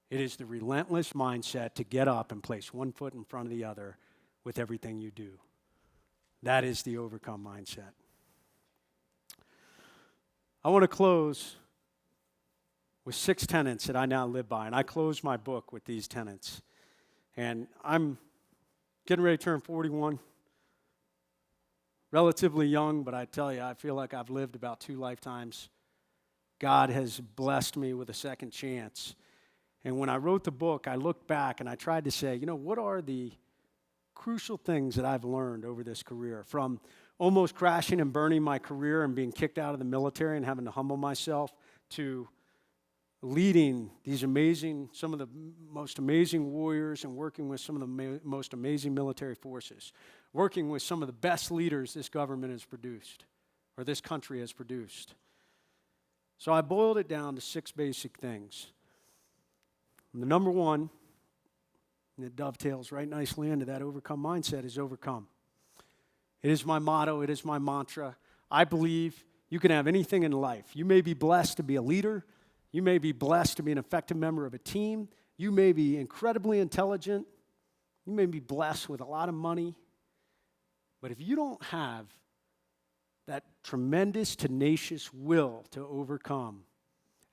It is the relentless mindset to get up and place one foot in front of the other with everything you do. That is the overcome mindset. I want to close with 6 tenets that I now live by, and I close my book with these tenets. And I'm getting ready to turn 41. Relatively young, but I tell you, I feel like I've lived about 2 lifetimes. God has blessed me with a second chance. And when I wrote the book, I looked back and I tried to say, what are the crucial things that I've learned over this career, from almost crashing and burning my career and being kicked out of the military and having to humble myself, to leading these some of the most amazing warriors and working with some of the most amazing military forces, working with some of the best leaders this government has produced, or this country has produced. So I boiled it down to 6 basic things. And the number one, and it dovetails right nicely into that overcome mindset, is overcome. It is my motto. It is my mantra. I believe you can have anything in life. You may be blessed to be a leader. You may be blessed to be an effective member of a team. You may be incredibly intelligent. You may be blessed with a lot of money. But if you don't have that tremendous, tenacious will to overcome,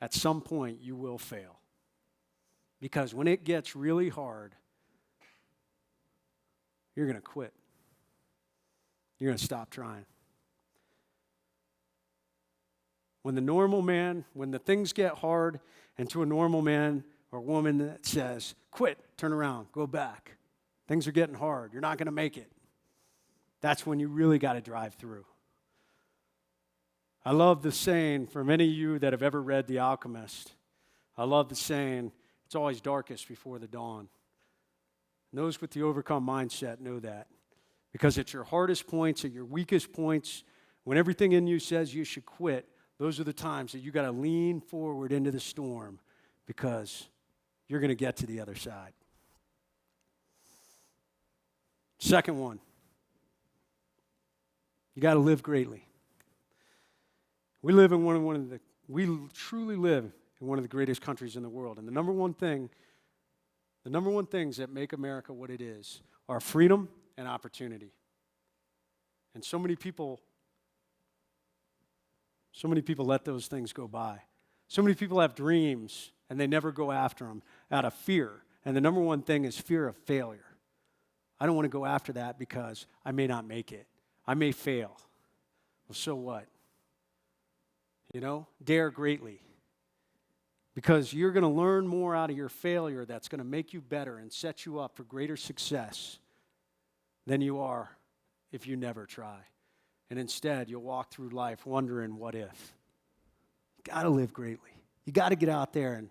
at some point you will fail. Because when it gets really hard, you're going to quit. You're going to stop trying. When the things get hard, and to a normal man or woman that says, quit, turn around, go back. Things are getting hard. You're not going to make it. That's when you really got to drive through. I love the saying, for many of you that have ever read The Alchemist, I love the saying, it's always darkest before the dawn. And those with the overcome mindset know that. Because at your hardest points, at your weakest points, when everything in you says you should quit, those are the times that you got to lean forward into the storm, because you're going to get to the other side. Second one, you got to live greatly. We truly live in one of the greatest countries in the world. And the number one things that make America what it is are freedom and opportunity. And so many people let those things go by. So many people have dreams and they never go after them out of fear. And the number one thing is fear of failure. I don't want to go after that because I may not make it. I may fail. Well, so what? Dare greatly. Because you're going to learn more out of your failure that's going to make you better and set you up for greater success than you are if you never try. And instead, you'll walk through life wondering, what if? You got to live greatly. You got to get out there and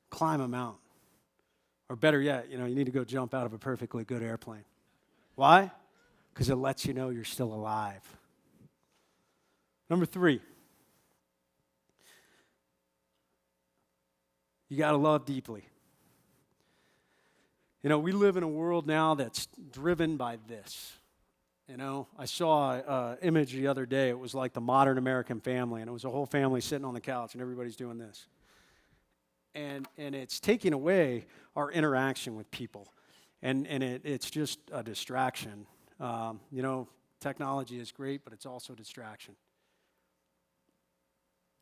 climb a mountain. Or better yet, you need to go jump out of a perfectly good airplane. Why? Because it lets you know you're still alive. Number 3. You got to love deeply. We live in a world now that's driven by this. I saw an image the other day. It was like the modern American family, and it was a whole family sitting on the couch, and everybody's doing this. And it's taking away our interaction with people, and it's just a distraction. Technology is great, but it's also a distraction.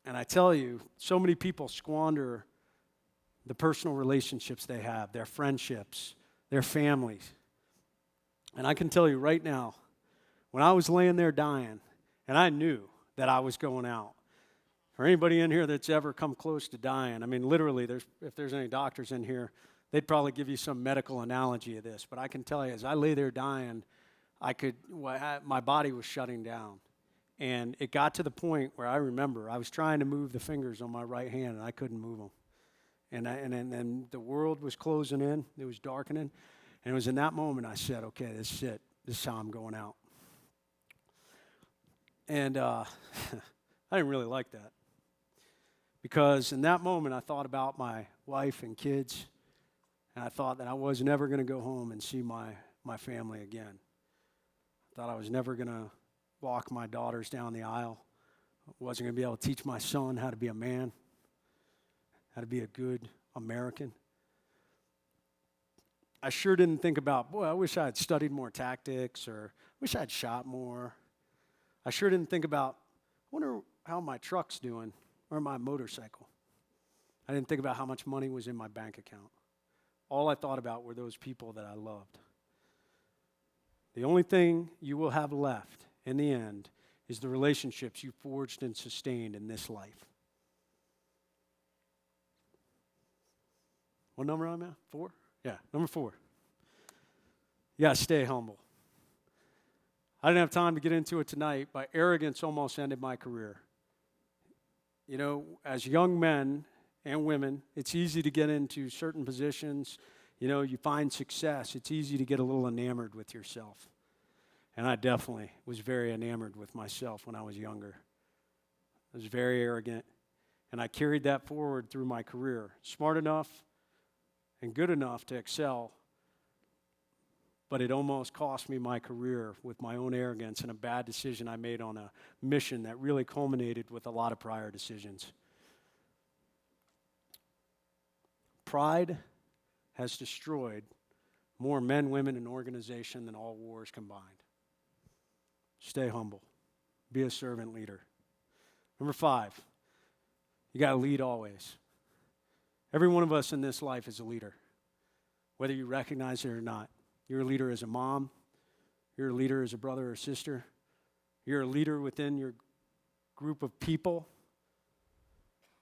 And I tell you, so many people squander the personal relationships they have, their friendships, their families. And I can tell you right now, when I was laying there dying, and I knew that I was going out, for anybody in here that's ever come close to dying, I mean, literally, if there's any doctors in here, they'd probably give you some medical analogy of this. But I can tell you, as I lay there dying, my body was shutting down. And it got to the point where I remember I was trying to move the fingers on my right hand, and I couldn't move them. And the world was closing in. It was darkening. And it was in that moment I said, okay, this is it. This is how I'm going out. And I didn't really like that. Because in that moment I thought about my wife and kids. And I thought that I was never going to go home and see my family again. I thought I was never going to walk my daughters down the aisle. I wasn't going to be able to teach my son how to be a man, how to be a good American. I sure didn't think about, boy, I wish I had studied more tactics, or I wish I had shot more. I sure didn't think about, I wonder how my truck's doing, or my motorcycle. I didn't think about how much money was in my bank account. All I thought about were those people that I loved. The only thing you will have left in the end is the relationships you forged and sustained in this life. What number am I at? 4? Yeah, number 4. You got to stay humble. I didn't have time to get into it tonight, but arrogance almost ended my career. As young men and women, it's easy to get into certain positions. You find success. It's easy to get a little enamored with yourself. And I definitely was very enamored with myself when I was younger. I was very arrogant, and I carried that forward through my career. Smart enough and good enough to excel, but it almost cost me my career with my own arrogance and a bad decision I made on a mission that really culminated with a lot of prior decisions. Pride has destroyed more men, women, and organization than all wars combined. Stay humble. Be a servant leader. Number 5, you got to lead always. Every one of us in this life is a leader, whether you recognize it or not. You're a leader as a mom. You're a leader as a brother or sister. You're a leader within your group of people.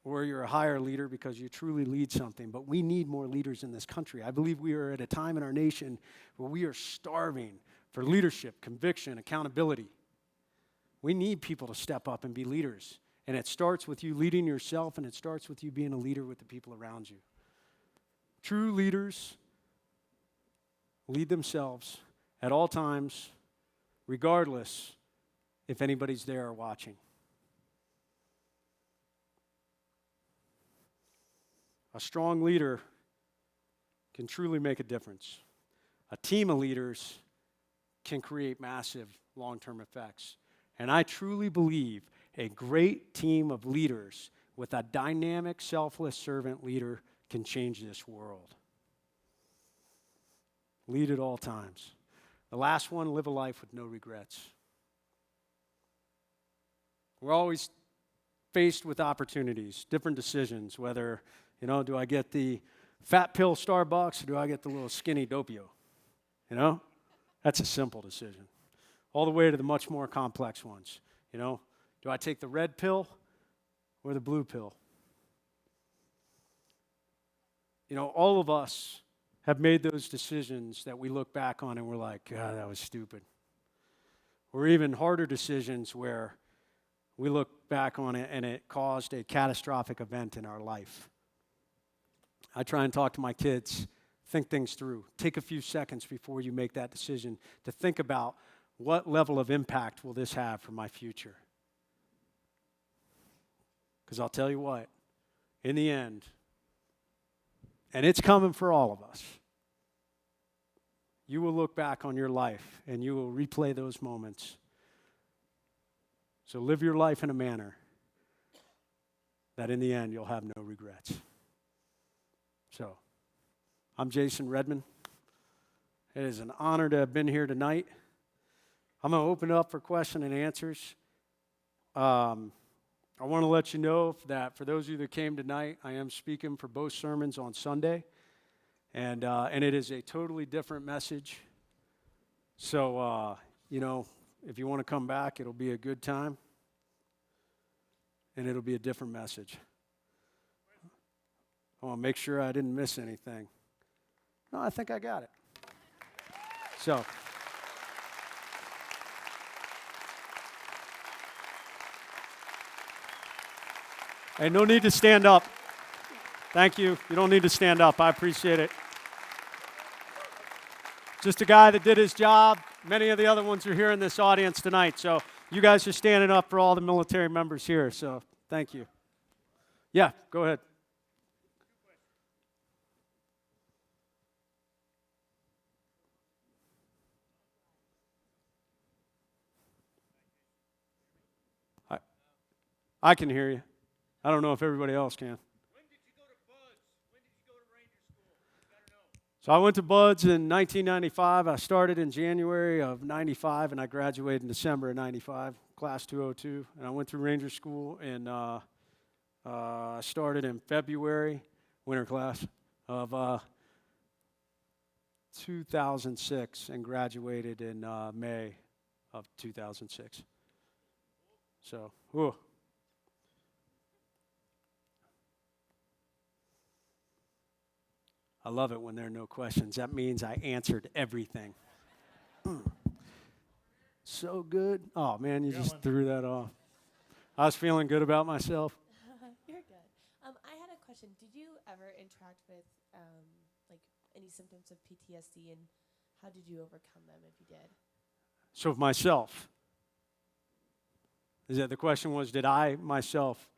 Or you're a higher leader because you truly lead something. But we need more leaders in this country. I believe we are at a time in our nation where we are starving for leadership, conviction, accountability. We need people to step up and be leaders. And it starts with you leading yourself, and it starts with you being a leader with the people around you. True leaders lead themselves at all times, regardless if anybody's there or watching. A strong leader can truly make a difference. A team of leaders can create massive long-term effects. And I truly believe a great team of leaders with a dynamic, selfless servant leader can change this world. Lead at all times. The last one, live a life with no regrets. We're always faced with opportunities, different decisions, whether, do I get the fat pill Starbucks or do I get the little skinny Doppio? That's a simple decision. All the way to the much more complex ones. Do I take the red pill or the blue pill? All of us have made those decisions that we look back on and we're like, God, that was stupid. Or even harder decisions where we look back on it and it caused a catastrophic event in our life. I try and talk to my kids, think things through. Take a few seconds before you make that decision to think about what level of impact will this have for my future. Because I'll tell you what, in the end, and it's coming for all of us, you will look back on your life and you will replay those moments. So live your life in a manner that in the end you'll have no regrets. So, I'm Jason Redman. It is an honor to have been here tonight. I'm going to open it up for question and answers. I want to let you know that for those of you that came tonight, I am speaking for both sermons on Sunday, and it is a totally different message. So, if you want to come back, it'll be a good time, and it'll be a different message. I want to make sure I didn't miss anything. No, I think I got it. So, hey, no need to stand up. Thank you. You don't need to stand up. I appreciate it. Just a guy that did his job. Many of the other ones are here in this audience tonight. So you guys are standing up for all the military members here. So thank you. Yeah, go ahead. I can hear you. I don't know if everybody else can. When did you go to BUD/S? When did you go to Ranger School? You gotta know. So I went to BUD/S in 1995. I started in January of 95, and I graduated in December of 95, class 202. And I went through Ranger School, and I started in February, winter class, of 2006, and graduated in May of 2006. So, whew. I love it when there are no questions. That means I answered everything. So good. Oh, man, you just threw that off. I was feeling good about myself. You're good. I had a question. Did you ever interact with any symptoms of PTSD, and how did you overcome them if you did? So myself. Is that the question was, did I myself?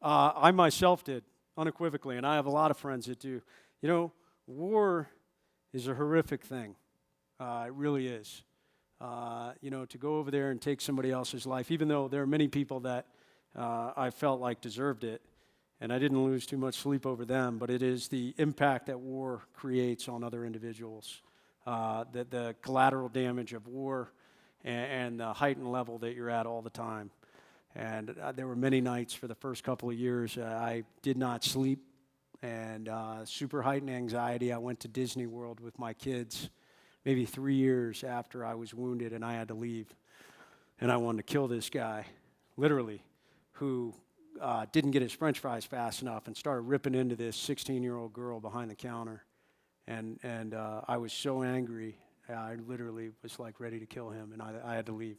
I myself did. Unequivocally, and I have a lot of friends that do. War is a horrific thing. It really is. To go over there and take somebody else's life, even though there are many people that I felt like deserved it, and I didn't lose too much sleep over them, but it is the impact that war creates on other individuals, the collateral damage of war and the heightened level that you're at all the time. And there were many nights for the first couple of years I did not sleep, and super heightened anxiety. I went to Disney World with my kids maybe 3 years after I was wounded and I had to leave. And I wanted to kill this guy, literally, who didn't get his french fries fast enough and started ripping into this 16-year-old girl behind the counter. And I was so angry, I literally was like ready to kill him, and I had to leave.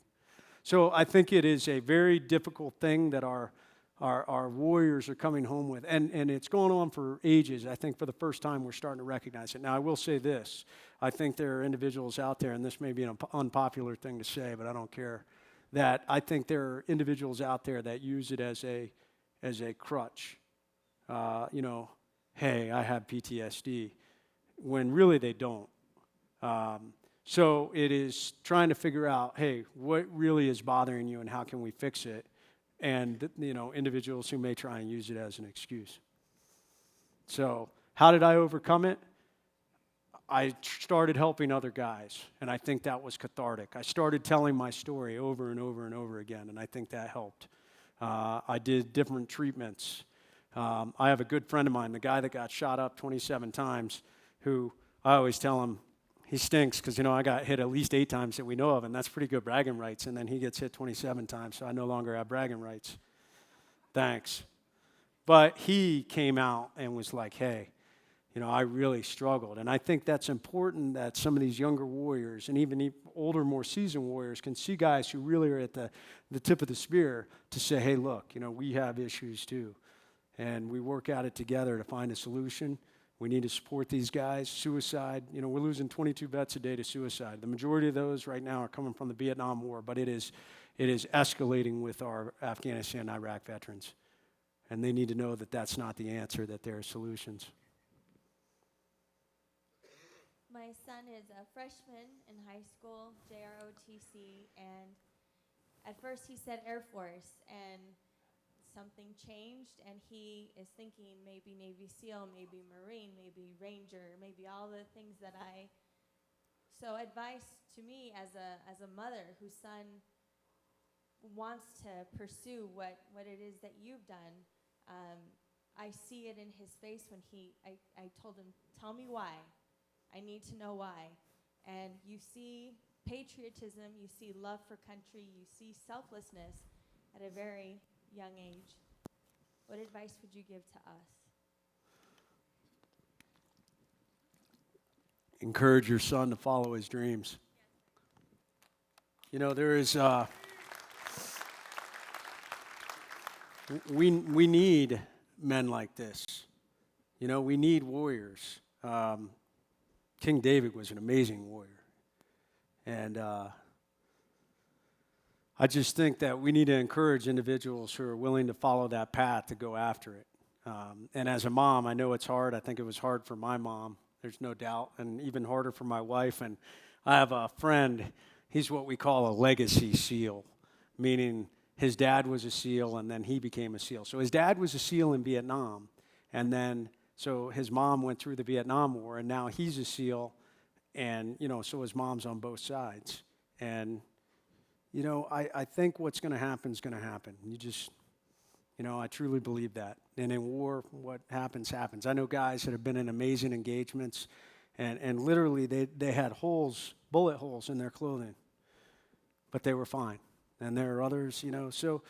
So I think it is a very difficult thing that our warriors are coming home with. And it's going on for ages. I think for the first time we're starting to recognize it. Now, I will say this. I think there are individuals out there, and this may be an unpopular thing to say, but I don't care, that I think there are individuals out there that use it as a crutch. Hey, I have PTSD, when really they don't. So it is trying to figure out, hey, what really is bothering you and how can we fix it? and individuals who may try and use it as an excuse. So how did I overcome it? I started helping other guys, and I think that was cathartic. I started telling my story over and over and over again, and I think that helped. I did different treatments. I have a good friend of mine, the guy that got shot up 27 times, who I always tell him he stinks because, I got hit at least 8 times that we know of, and that's pretty good bragging rights, and then he gets hit 27 times, so I no longer have bragging rights. Thanks. But he came out and was like, hey, I really struggled. And I think that's important that some of these younger warriors and even older, more seasoned warriors can see guys who really are at the tip of the spear to say, hey, look, we have issues too. And we work at it together to find a solution. We need to support these guys. Suicide, we're losing 22 vets a day to suicide. The majority of those right now are coming from the Vietnam War, but it is escalating with our Afghanistan, Iraq veterans. And they need to know that that's not the answer, that there are solutions. My son is a freshman in high school, JROTC, and at first he said Air Force, and something changed, and he is thinking maybe Navy SEAL, maybe Marine, maybe Ranger, maybe all the things that So advice to me as a mother whose son wants to pursue what it is that you've done, I see it in his face when I told him, tell me why. I need to know why. And you see patriotism, you see love for country, you see selflessness at a very young age. What advice would you give to us? Encourage your son to follow his dreams. There is, we need men like this. We need warriors. King David was an amazing warrior. And I just think that we need to encourage individuals who are willing to follow that path to go after it. And as a mom, I know it's hard. I think it was hard for my mom, there's no doubt, and even harder for my wife. And I have a friend, he's what we call a legacy SEAL, meaning his dad was a SEAL and then he became a SEAL. So his dad was a SEAL in Vietnam, and then so his mom went through the Vietnam War, and now he's a SEAL, and, so his mom's on both sides. And, I think what's going to happen is going to happen. You just, I truly believe that. And in war, what happens, happens. I know guys that have been in amazing engagements, and literally they had bullet holes in their clothing, but they were fine. And there are others, so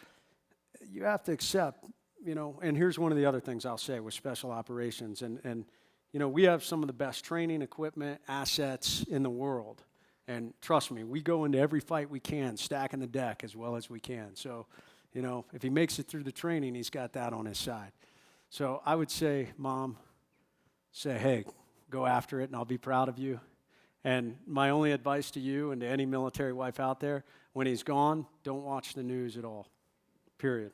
you have to accept. And here's one of the other things I'll say with special operations. And we have some of the best training, equipment, assets in the world. And trust me, we go into every fight we can, stacking the deck as well as we can. So, if he makes it through the training, he's got that on his side. So I would say, Mom, say, hey, go after it, and I'll be proud of you. And my only advice to you and to any military wife out there, when he's gone, don't watch the news at all, period.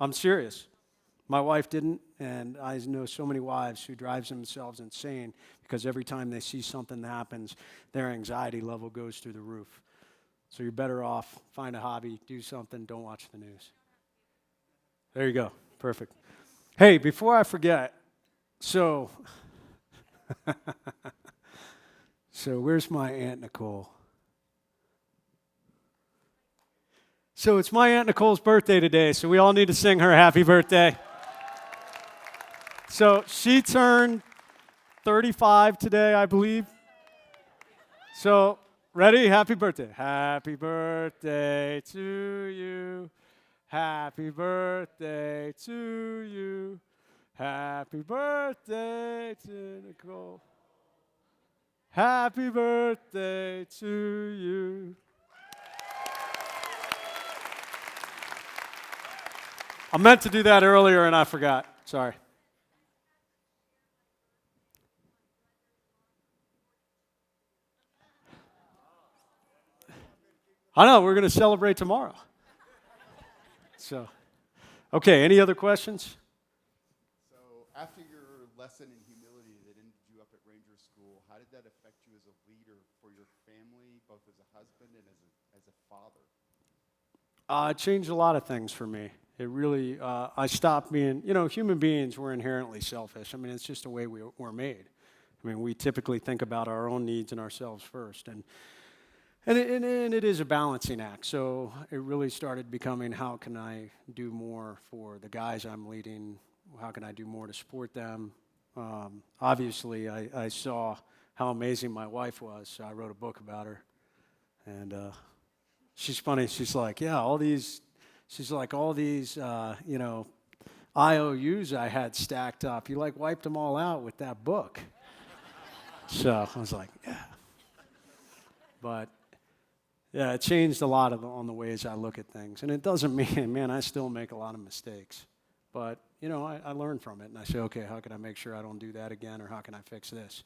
I'm serious. My wife didn't, and I know so many wives who drives themselves insane because every time they see something that happens, their anxiety level goes through the roof. So you're better off, find a hobby, do something, don't watch the news. There you go. Perfect. Hey, before I forget, so where's my Aunt Nicole? So it's my Aunt Nicole's birthday today, so we all need to sing her happy birthday. So she turned 35 today, I believe. So, ready? Happy birthday. Happy birthday to you. Happy birthday to you. Happy birthday to Nicole. Happy birthday to you. I meant to do that earlier and I forgot. Sorry. I know, we're going to celebrate tomorrow. So, okay, any other questions? So, after your lesson in humility that ended you up at Ranger School, how did that affect you as a leader for your family, both as a husband and as a father? It changed a lot of things for me. It really, I stopped being, human beings, we're inherently selfish. I mean, it's just the way we're made. I mean, we typically think about our own needs and ourselves first. And it is a balancing act. So it really started becoming, how can I do more for the guys I'm leading? How can I do more to support them? Obviously, I saw how amazing my wife was, so I wrote a book about her. And she's funny. She's like, yeah, all these IOUs I had stacked up. You like wiped them all out with that book. So I was like, yeah. But yeah, it changed a lot on the ways I look at things. And it doesn't mean, man, I still make a lot of mistakes. But, I learn from it. And I say, okay, how can I make sure I don't do that again? Or how can I fix this?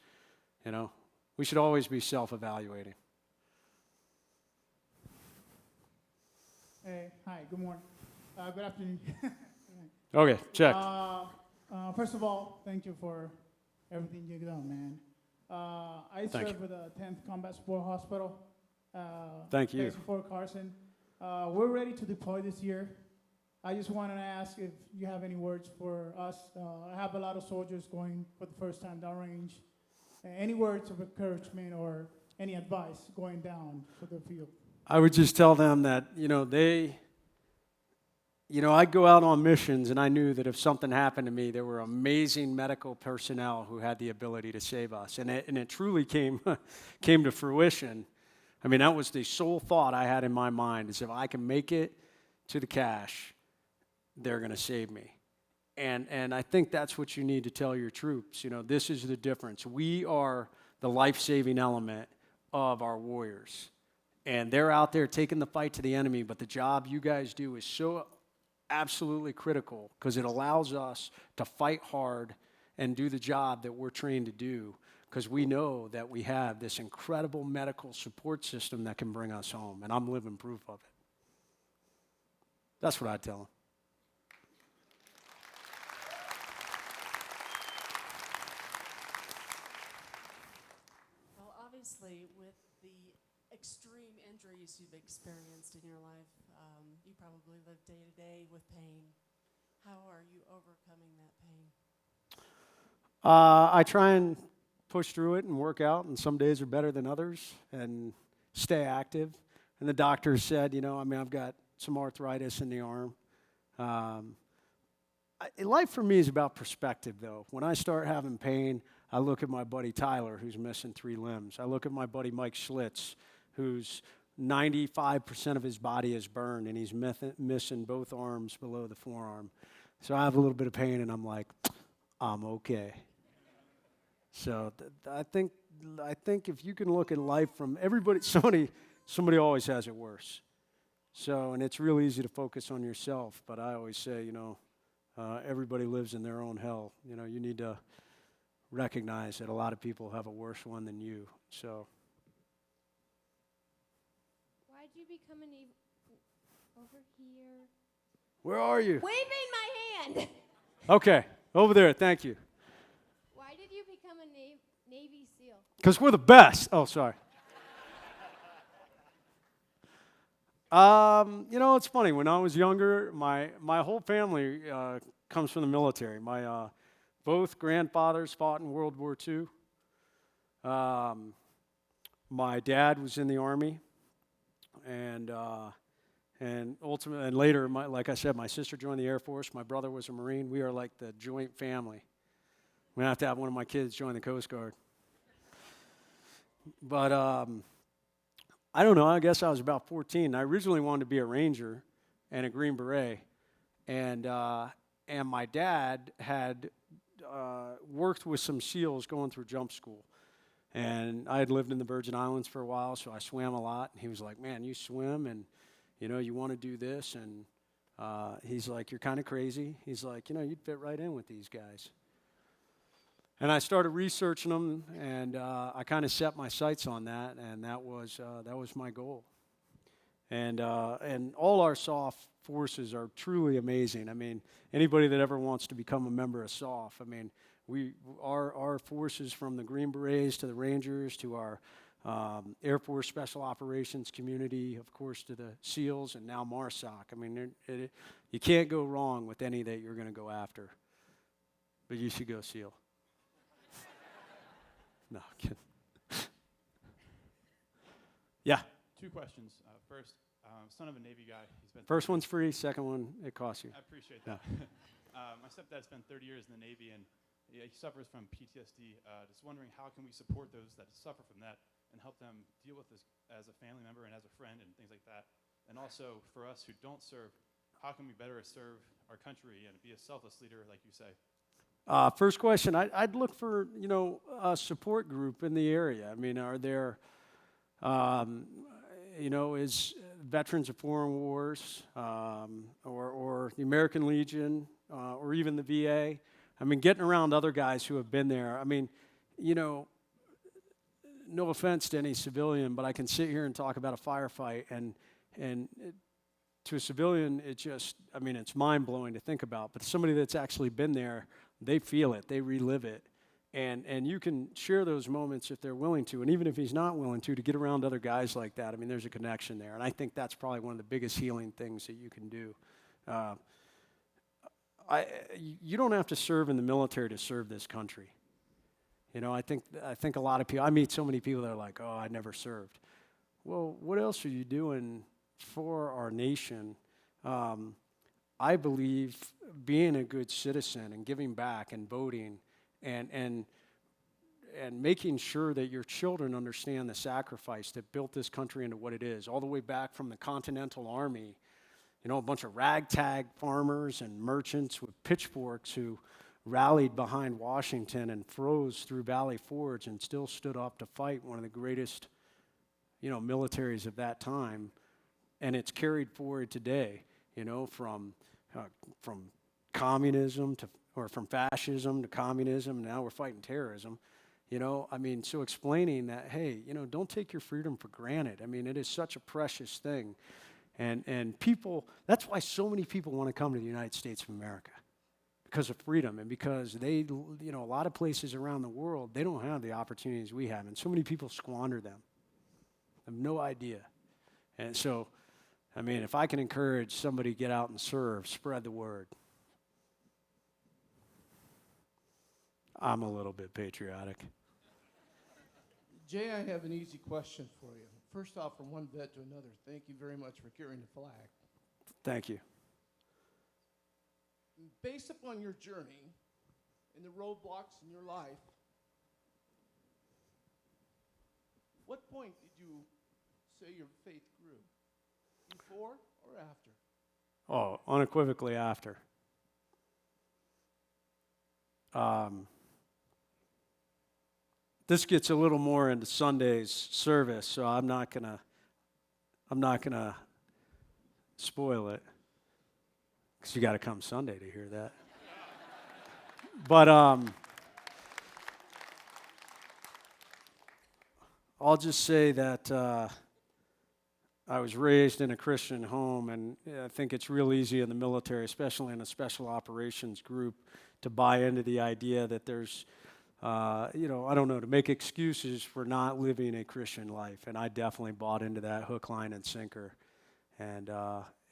We should always be self-evaluating. Hey, hi, good morning. Good afternoon. Okay, check. First of all, thank you for everything you've done, man. I serve with the 10th Combat Support Hospital. Thank you. Based in Fort Carson. We're ready to deploy this year. I just wanted to ask if you have any words for us. I have a lot of soldiers going for the first time downrange. Any words of encouragement or any advice going down for the field? I would just tell them that, I'd go out on missions, and I knew that if something happened to me, there were amazing medical personnel who had the ability to save us. And it truly came to fruition. I mean, that was the sole thought I had in my mind, is if I can make it to the cache, they're going to save me. And I think that's what you need to tell your troops. This is the difference. We are the life-saving element of our warriors. And they're out there taking the fight to the enemy, but the job you guys do is so absolutely critical because it allows us to fight hard and do the job that we're trained to do, because we know that we have this incredible medical support system that can bring us home, and I'm living proof of it. That's what I tell them. Well, obviously, with the extreme injuries you've experienced in your life, you probably live day to day with pain. How are you overcoming that pain? I try and push through it and work out, and some days are better than others, and stay active. And the doctor said, I've got some arthritis in the arm. Life for me is about perspective, though. When I start having pain, I look at my buddy Tyler, who's missing 3 limbs. I look at my buddy Mike Schlitz, who's 95% of his body is burned, and he's missing both arms below the forearm. So I have a little bit of pain, and I'm like, I'm okay. So I think if you can look at life from everybody, somebody always has it worse. So, and it's real easy to focus on yourself, but I always say, everybody lives in their own hell. You need to recognize that a lot of people have a worse one than you. So. Why did you become a Navy? Over here. Where are you? Waving my hand. Okay, over there. Thank you. Why did you become a Navy SEAL? Because we're the best. Oh, sorry. It's funny. When I was younger, my whole family comes from the military. My both grandfathers fought in World War II. My dad was in the Army, and ultimately, and later, like I said, my sister joined the Air Force. My brother was a Marine. We are like the joint family. We have to have one of my kids join the Coast Guard. But I don't know. I guess I was about 14. I originally wanted to be a Ranger and a Green Beret, and my dad had worked with some SEALs going through jump school, and I had lived in the Virgin Islands for a while, so I swam a lot. And he was like, "Man, you swim, and you want to do this," and he's like, "You're kind of crazy." He's like, "You'd fit right in with these guys." And I started researching them, and I kind of set my sights on that, and that was my goal. And all our SOF forces are truly amazing. I mean, anybody that ever wants to become a member of SOF, I mean, our forces, from the Green Berets to the Rangers to our Air Force Special Operations community, of course, to the SEALs, and now MARSOC. I mean, you can't go wrong with any that you're going to go after. But you should go SEAL. No, I'm kidding. Yeah. Two questions. First, son of a Navy guy. He's been First one's free. Second one, it costs you. I appreciate that. My stepdad spent 30 years in the Navy, and he suffers from PTSD. Just wondering, how can we support those that suffer from that and help them deal with this as a family member and as a friend and things like that? And also, for us who don't serve, how can we better serve our country and be a selfless leader, like you say? First question, I'd look for, a support group in the area. I mean, are there, is Veterans of Foreign Wars or the American Legion or even the VA? I mean, getting around other guys who have been there. I mean, no offense to any civilian, but I can sit here and talk about a firefight, and to a civilian, it's mind-blowing to think about. But somebody that's actually been there, they feel it, they relive it. And you can share those moments if they're willing to. And even if he's not willing to get around other guys like that, I mean, there's a connection there. And I think that's probably one of the biggest healing things that you can do. You don't have to serve in the military to serve this country. I think a lot of people, I meet so many people that are like, oh, I never served. Well, what else are you doing for our nation? I believe being a good citizen and giving back and voting and making sure that your children understand the sacrifice that built this country into what it is, all the way back from the Continental Army, a bunch of ragtag farmers and merchants with pitchforks who rallied behind Washington and froze through Valley Forge and still stood up to fight one of the greatest, militaries of that time. And it's carried forward today, from communism or from fascism to communism. Now we're fighting terrorism. So explaining that, hey, don't take your freedom for granted. I mean, it is such a precious thing. And people, that's why so many people want to come to the United States of America, because of freedom, and because they, a lot of places around the world, they don't have the opportunities we have, and so many people squander them. I have no idea. And so, I mean, if I can encourage somebody to get out and serve, spread the word. I'm a little bit patriotic. Jay, I have an easy question for you. First off, from one vet to another, thank you very much for carrying the flag. Thank you. Based upon your journey and the roadblocks in your life, what point did you say your faith grew? Before or after? Oh, unequivocally after. This gets a little more into Sunday's service, so I'm not gonna spoil it, because you got to come Sunday to hear that. But I'll just say that I was raised in a Christian home, and I think it's real easy in the military, especially in a special operations group, to buy into the idea that there's, I don't know, to make excuses for not living a Christian life. And I definitely bought into that hook, line, and sinker. And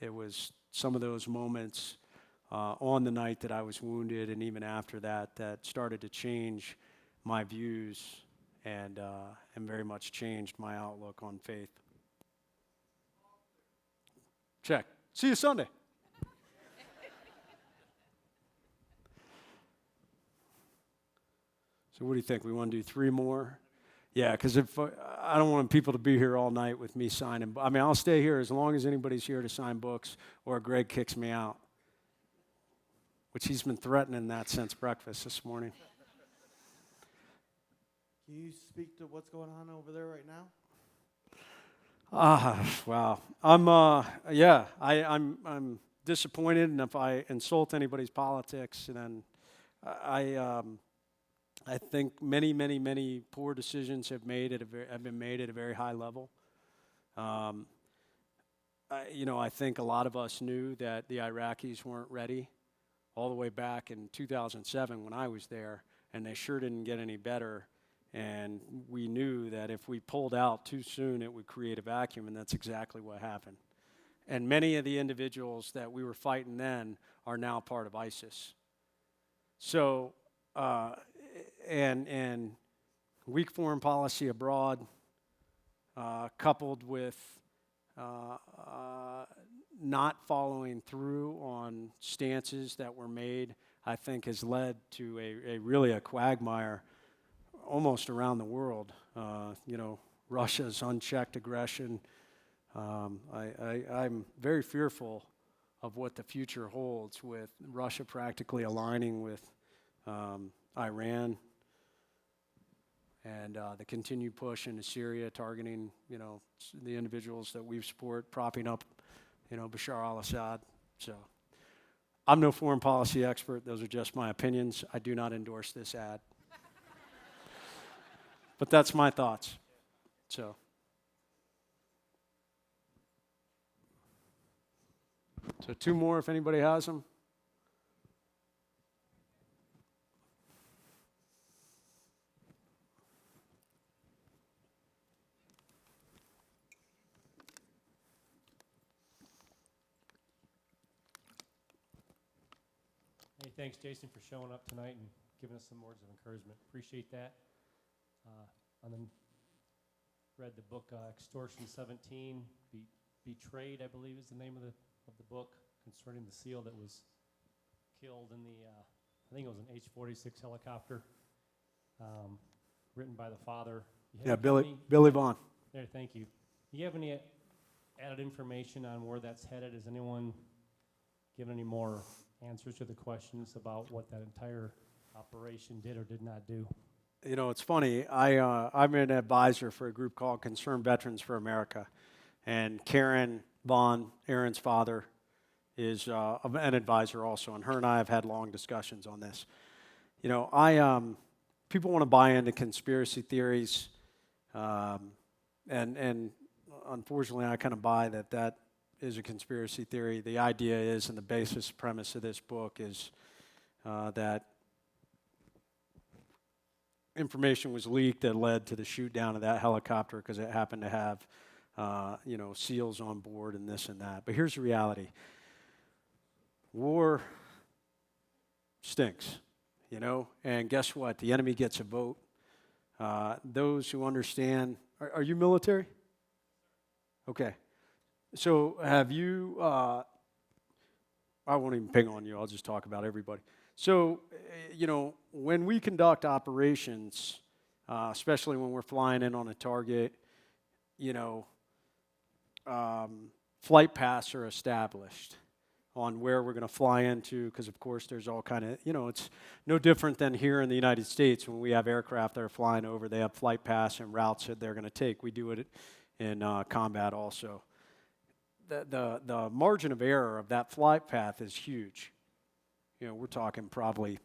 it was some of those moments on the night that I was wounded, and even after that, that started to change my views and very much changed my outlook on faith. Check. See you Sunday. So what do you think? We want to do 3 more? Yeah, because if I don't want people to be here all night with me signing. I mean, I'll stay here as long as anybody's here to sign books, or Greg kicks me out, which he's been threatening that since breakfast this morning. Can you speak to what's going on over there right now? Wow. I'm disappointed, and if I insult anybody's politics, then I think many poor decisions have been made at a very high level. I think a lot of us knew that the Iraqis weren't ready all the way back in 2007 when I was there, and they sure didn't get any better And we knew that if we pulled out too soon, it would create a vacuum, and that's exactly what happened. And many of the individuals that we were fighting then are now part of ISIS. So, and weak foreign policy abroad, coupled with not following through on stances that were made, I think has led to really a quagmire almost around the world. Russia's unchecked aggression. I'm very fearful of what the future holds with Russia practically aligning with Iran and the continued push into Syria, targeting, the individuals that we support, propping up, Bashar al-Assad. So I'm no foreign policy expert. Those are just my opinions. I do not endorse this ad. But that's my thoughts. So two more if anybody has them. Hey, thanks, Jason, for showing up tonight and giving us some words of encouragement. Appreciate that. And then read the book Extortion 17, Betrayed, I believe is the name of the book, concerning the SEAL that was killed in the, I think it was an H-46 helicopter, written by the father. Yeah, Billy Vaughn. There, thank you. Do you have any added information on where that's headed? Has anyone given any more answers to the questions about what that entire operation did or did not do? It's funny. I'm an advisor for a group called Concerned Veterans for America, and Karen Vaughn, Aaron's father, is an advisor also, and her and I have had long discussions on this. People want to buy into conspiracy theories, and unfortunately, I kind of buy that is a conspiracy theory. The idea is, and the basis premise of this book is that information was leaked that led to the shoot down of that helicopter because it happened to have, SEALs on board and this and that. But here's the reality. War stinks, and guess what? The enemy gets a vote. Those who understand, are you military? Okay. So have you, I won't even ping on you, I'll just talk about everybody. So, when we conduct operations, especially when we're flying in on a target, flight paths are established on where we're going to fly into, because of course there's all kind of, it's no different than here in the United States when we have aircraft that are flying over, they have flight paths and routes that they're going to take. We do it in combat also. The margin of error of that flight path is huge. We're talking probably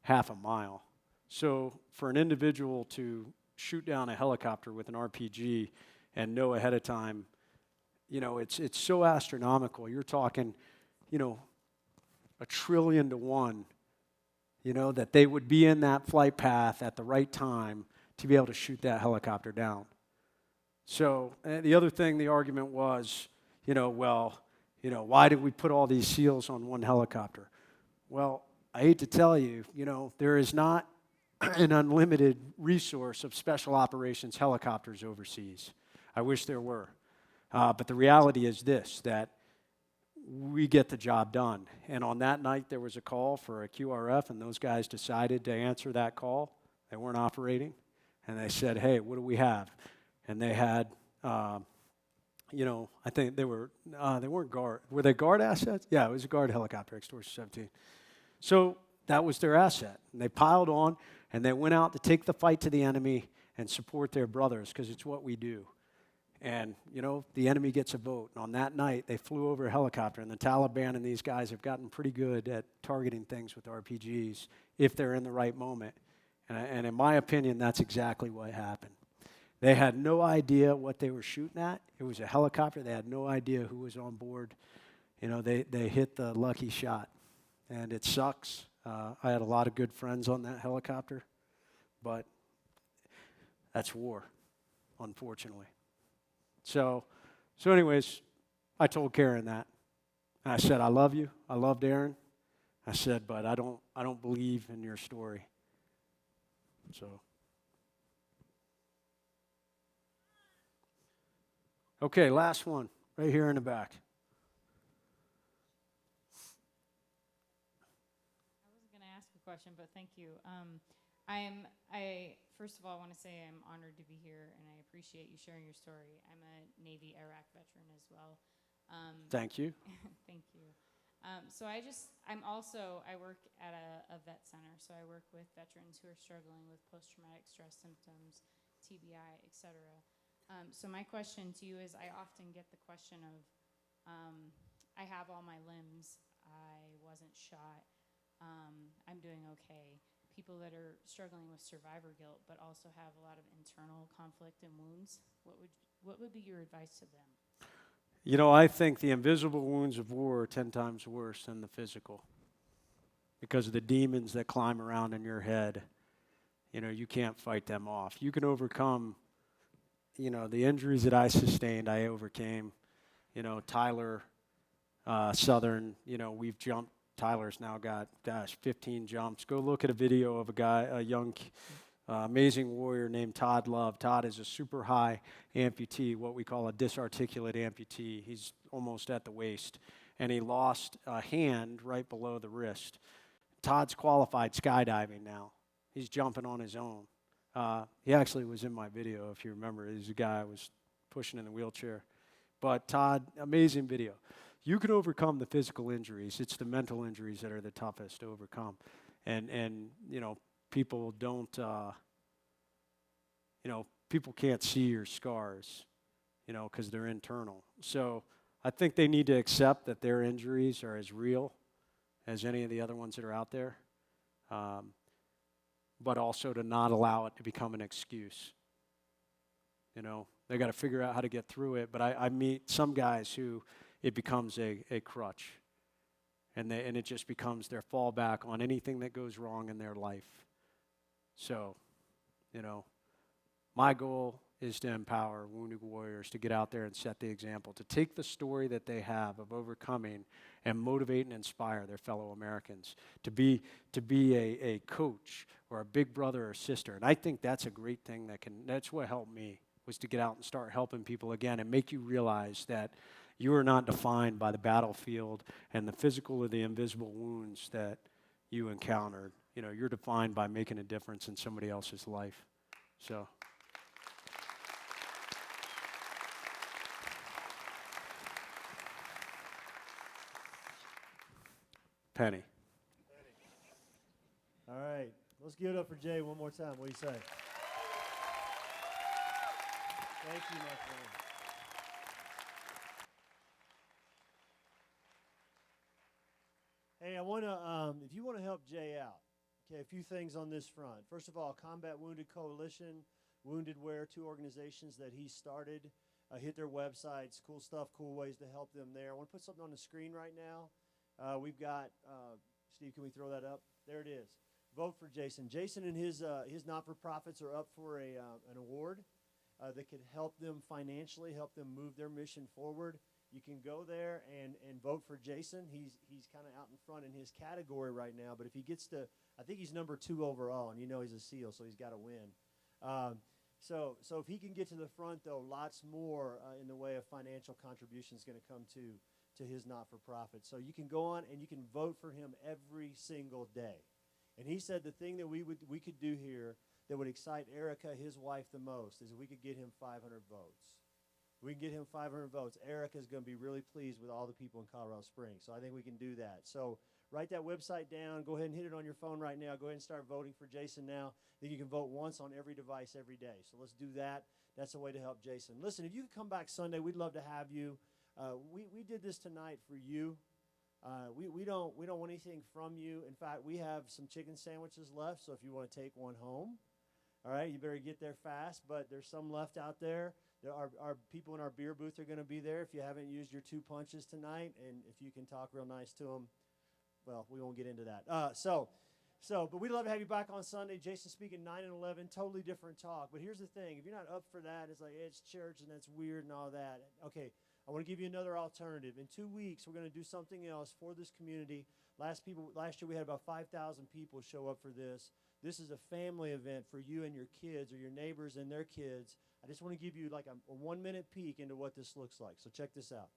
half a mile. So for an individual to shoot down a helicopter with an RPG and know ahead of time, it's so astronomical. You're talking, 1 trillion to 1, that they would be in that flight path at the right time to be able to shoot that helicopter down. So the other thing, the argument was, why did we put all these SEALs on one helicopter? Well, I hate to tell you, there is not an unlimited resource of special operations helicopters overseas. I wish there were. But the reality is this, that we get the job done. And on that night, there was a call for a QRF, and those guys decided to answer that call. They weren't operating. And they said, hey, what do we have? And they had, I think they weren't guard. Were they guard assets? Yeah, it was a guard helicopter, Extortion 17. So that was their asset. And they piled on, and they went out to take the fight to the enemy and support their brothers, because it's what we do. And, the enemy gets a vote. And on that night, they flew over a helicopter, and the Taliban and these guys have gotten pretty good at targeting things with RPGs if they're in the right moment. And in my opinion, that's exactly what happened. They had no idea what they were shooting at. It was a helicopter. They had no idea who was on board. They hit the lucky shot. And it sucks. I had a lot of good friends on that helicopter. But That's war, unfortunately. So anyways, I told Karen that. And I said, I love you. I loved Aaron. I said, but I don't believe in your story. So. Okay, last one, right here in the back. I wasn't going to ask a question, but thank you. I first of all want to say I'm honored to be here, and I appreciate you sharing your story. I'm a Navy Iraq veteran as well. Thank you. Thank you. I work at a vet center, so I work with veterans who are struggling with post-traumatic stress symptoms, TBI, etc. So my question to you is, I often get the question of, I have all my limbs, I wasn't shot, I'm doing okay. People that are struggling with survivor guilt, but also have a lot of internal conflict and wounds, what would be your advice to them? You know, I think the invisible wounds of war are 10 times worse than the physical. Because of the demons that climb around in your head, you can't fight them off. You can overcome, the injuries that I sustained, I overcame. Tyler, Southern, we've jumped. Tyler's now got, 15 jumps. Go look at a video of a young, amazing warrior named Todd Love. Todd is a super high amputee, what we call a disarticulate amputee. He's almost at the waist. And he lost a hand right below the wrist. Todd's qualified skydiving now. He's jumping on his own. He actually was in my video, if you remember. He's a guy I was pushing in the wheelchair. But Todd, amazing video. You can overcome the physical injuries. It's the mental injuries that are the toughest to overcome. And people don't, people can't see your scars, because they're internal. So I think they need to accept that their injuries are as real as any of the other ones that are out there, but also to not allow it to become an excuse. They got to figure out how to get through it. But I meet some guys who it becomes a crutch, and it just becomes their fallback on anything that goes wrong in their life. So, my goal is to empower wounded warriors to get out there and set the example, to take the story that they have of overcoming and motivate and inspire their fellow Americans, to be a coach or a big brother or sister. And I think that's a great thing that's what helped me, was to get out and start helping people again and make you realize that you are not defined by the battlefield and the physical or the invisible wounds that you encountered. You're defined by making a difference in somebody else's life. So. Penny. All right. Let's give it up for Jay one more time. What do you say? Thank you, my friend. Hey, I want to, if you want to help Jay out, okay, a few things on this front. First of all, Combat Wounded Coalition, Wounded Wear, 2 organizations that he started. Hit their websites, cool stuff, cool ways to help them there. I want to put something on the screen right now. We've got, Steve, can we throw that up? There it is. Vote for Jason. Jason and his not-for-profits are up for an award that could help them financially, help them move their mission forward. You can go there and vote for Jason. He's kind of out in front in his category right now, but if he gets to, I think he's number 2 overall, and he's a SEAL, so he's got to win. So if he can get to the front, though, lots more in the way of financial contribution is going to come to his not-for-profit. So you can go on and you can vote for him every single day. And he said the thing that we could do here that would excite Erica, his wife, the most is if we could get him 500 votes. We can get him 500 votes. Erica's going to be really pleased with all the people in Colorado Springs. So I think we can do that. So write that website down. Go ahead and hit it on your phone right now. Go ahead and start voting for Jason now. Then you can vote once on every device every day. So let's do that. That's a way to help Jason. Listen, if you could come back Sunday, we'd love to have you. We did this tonight for you. We don't want anything from you. In fact, we have some chicken sandwiches left, so if you want to take one home, all right, you better get there fast, but there's some left out there. Our people in our beer booth are going to be there if you haven't used your 2 punches tonight, and if you can talk real nice to them, well, we won't get into that. So So, but we'd love to have you back on Sunday. Jason speaking 9 and 11, totally different talk. But here's the thing. If you're not up for that, it's like, it's church and that's weird and all that. Okay, I want to give you another alternative. In 2 weeks, we're going to do something else for this community. Last year we had about 5,000 people show up for this. This is a family event for you and your kids or your neighbors and their kids. I just want to give you like a 1-minute peek into what this looks like. So check this out.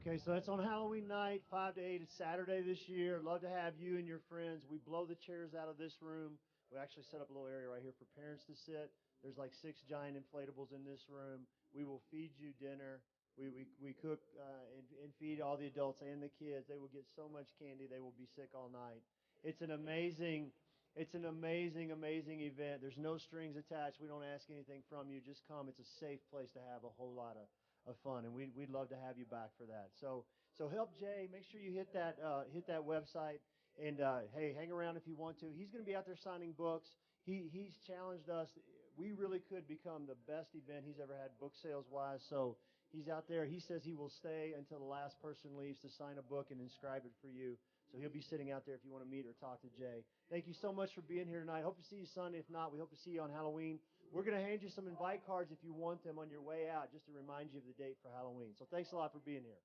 Okay, so that's on Halloween night, 5 to 8. It's Saturday this year. Love to have you and your friends. We blow the chairs out of this room. We actually set up a little area right here for parents to sit. There's like 6 giant inflatables in this room. We will feed you dinner. We cook and feed all the adults and the kids. They will get so much candy they will be sick all night. It's an amazing amazing event. There's no strings attached. We don't ask anything from you. Just come. It's a safe place to have a whole lot of fun, and we'd love to have you back for that. So help Jay. Make sure you hit that website, and hey, hang around if you want to. He's going to be out there signing books. He's challenged us. We really could become the best event he's ever had book sales wise. So he's out there. He says he will stay until the last person leaves to sign a book and inscribe it for you. So he'll be sitting out there if you want to meet or talk to Jay. Thank you so much for being here tonight. Hope to see you Sunday. If not, we hope to see you on Halloween. We're going to hand you some invite cards if you want them on your way out, just to remind you of the date for Halloween. So thanks a lot for being here.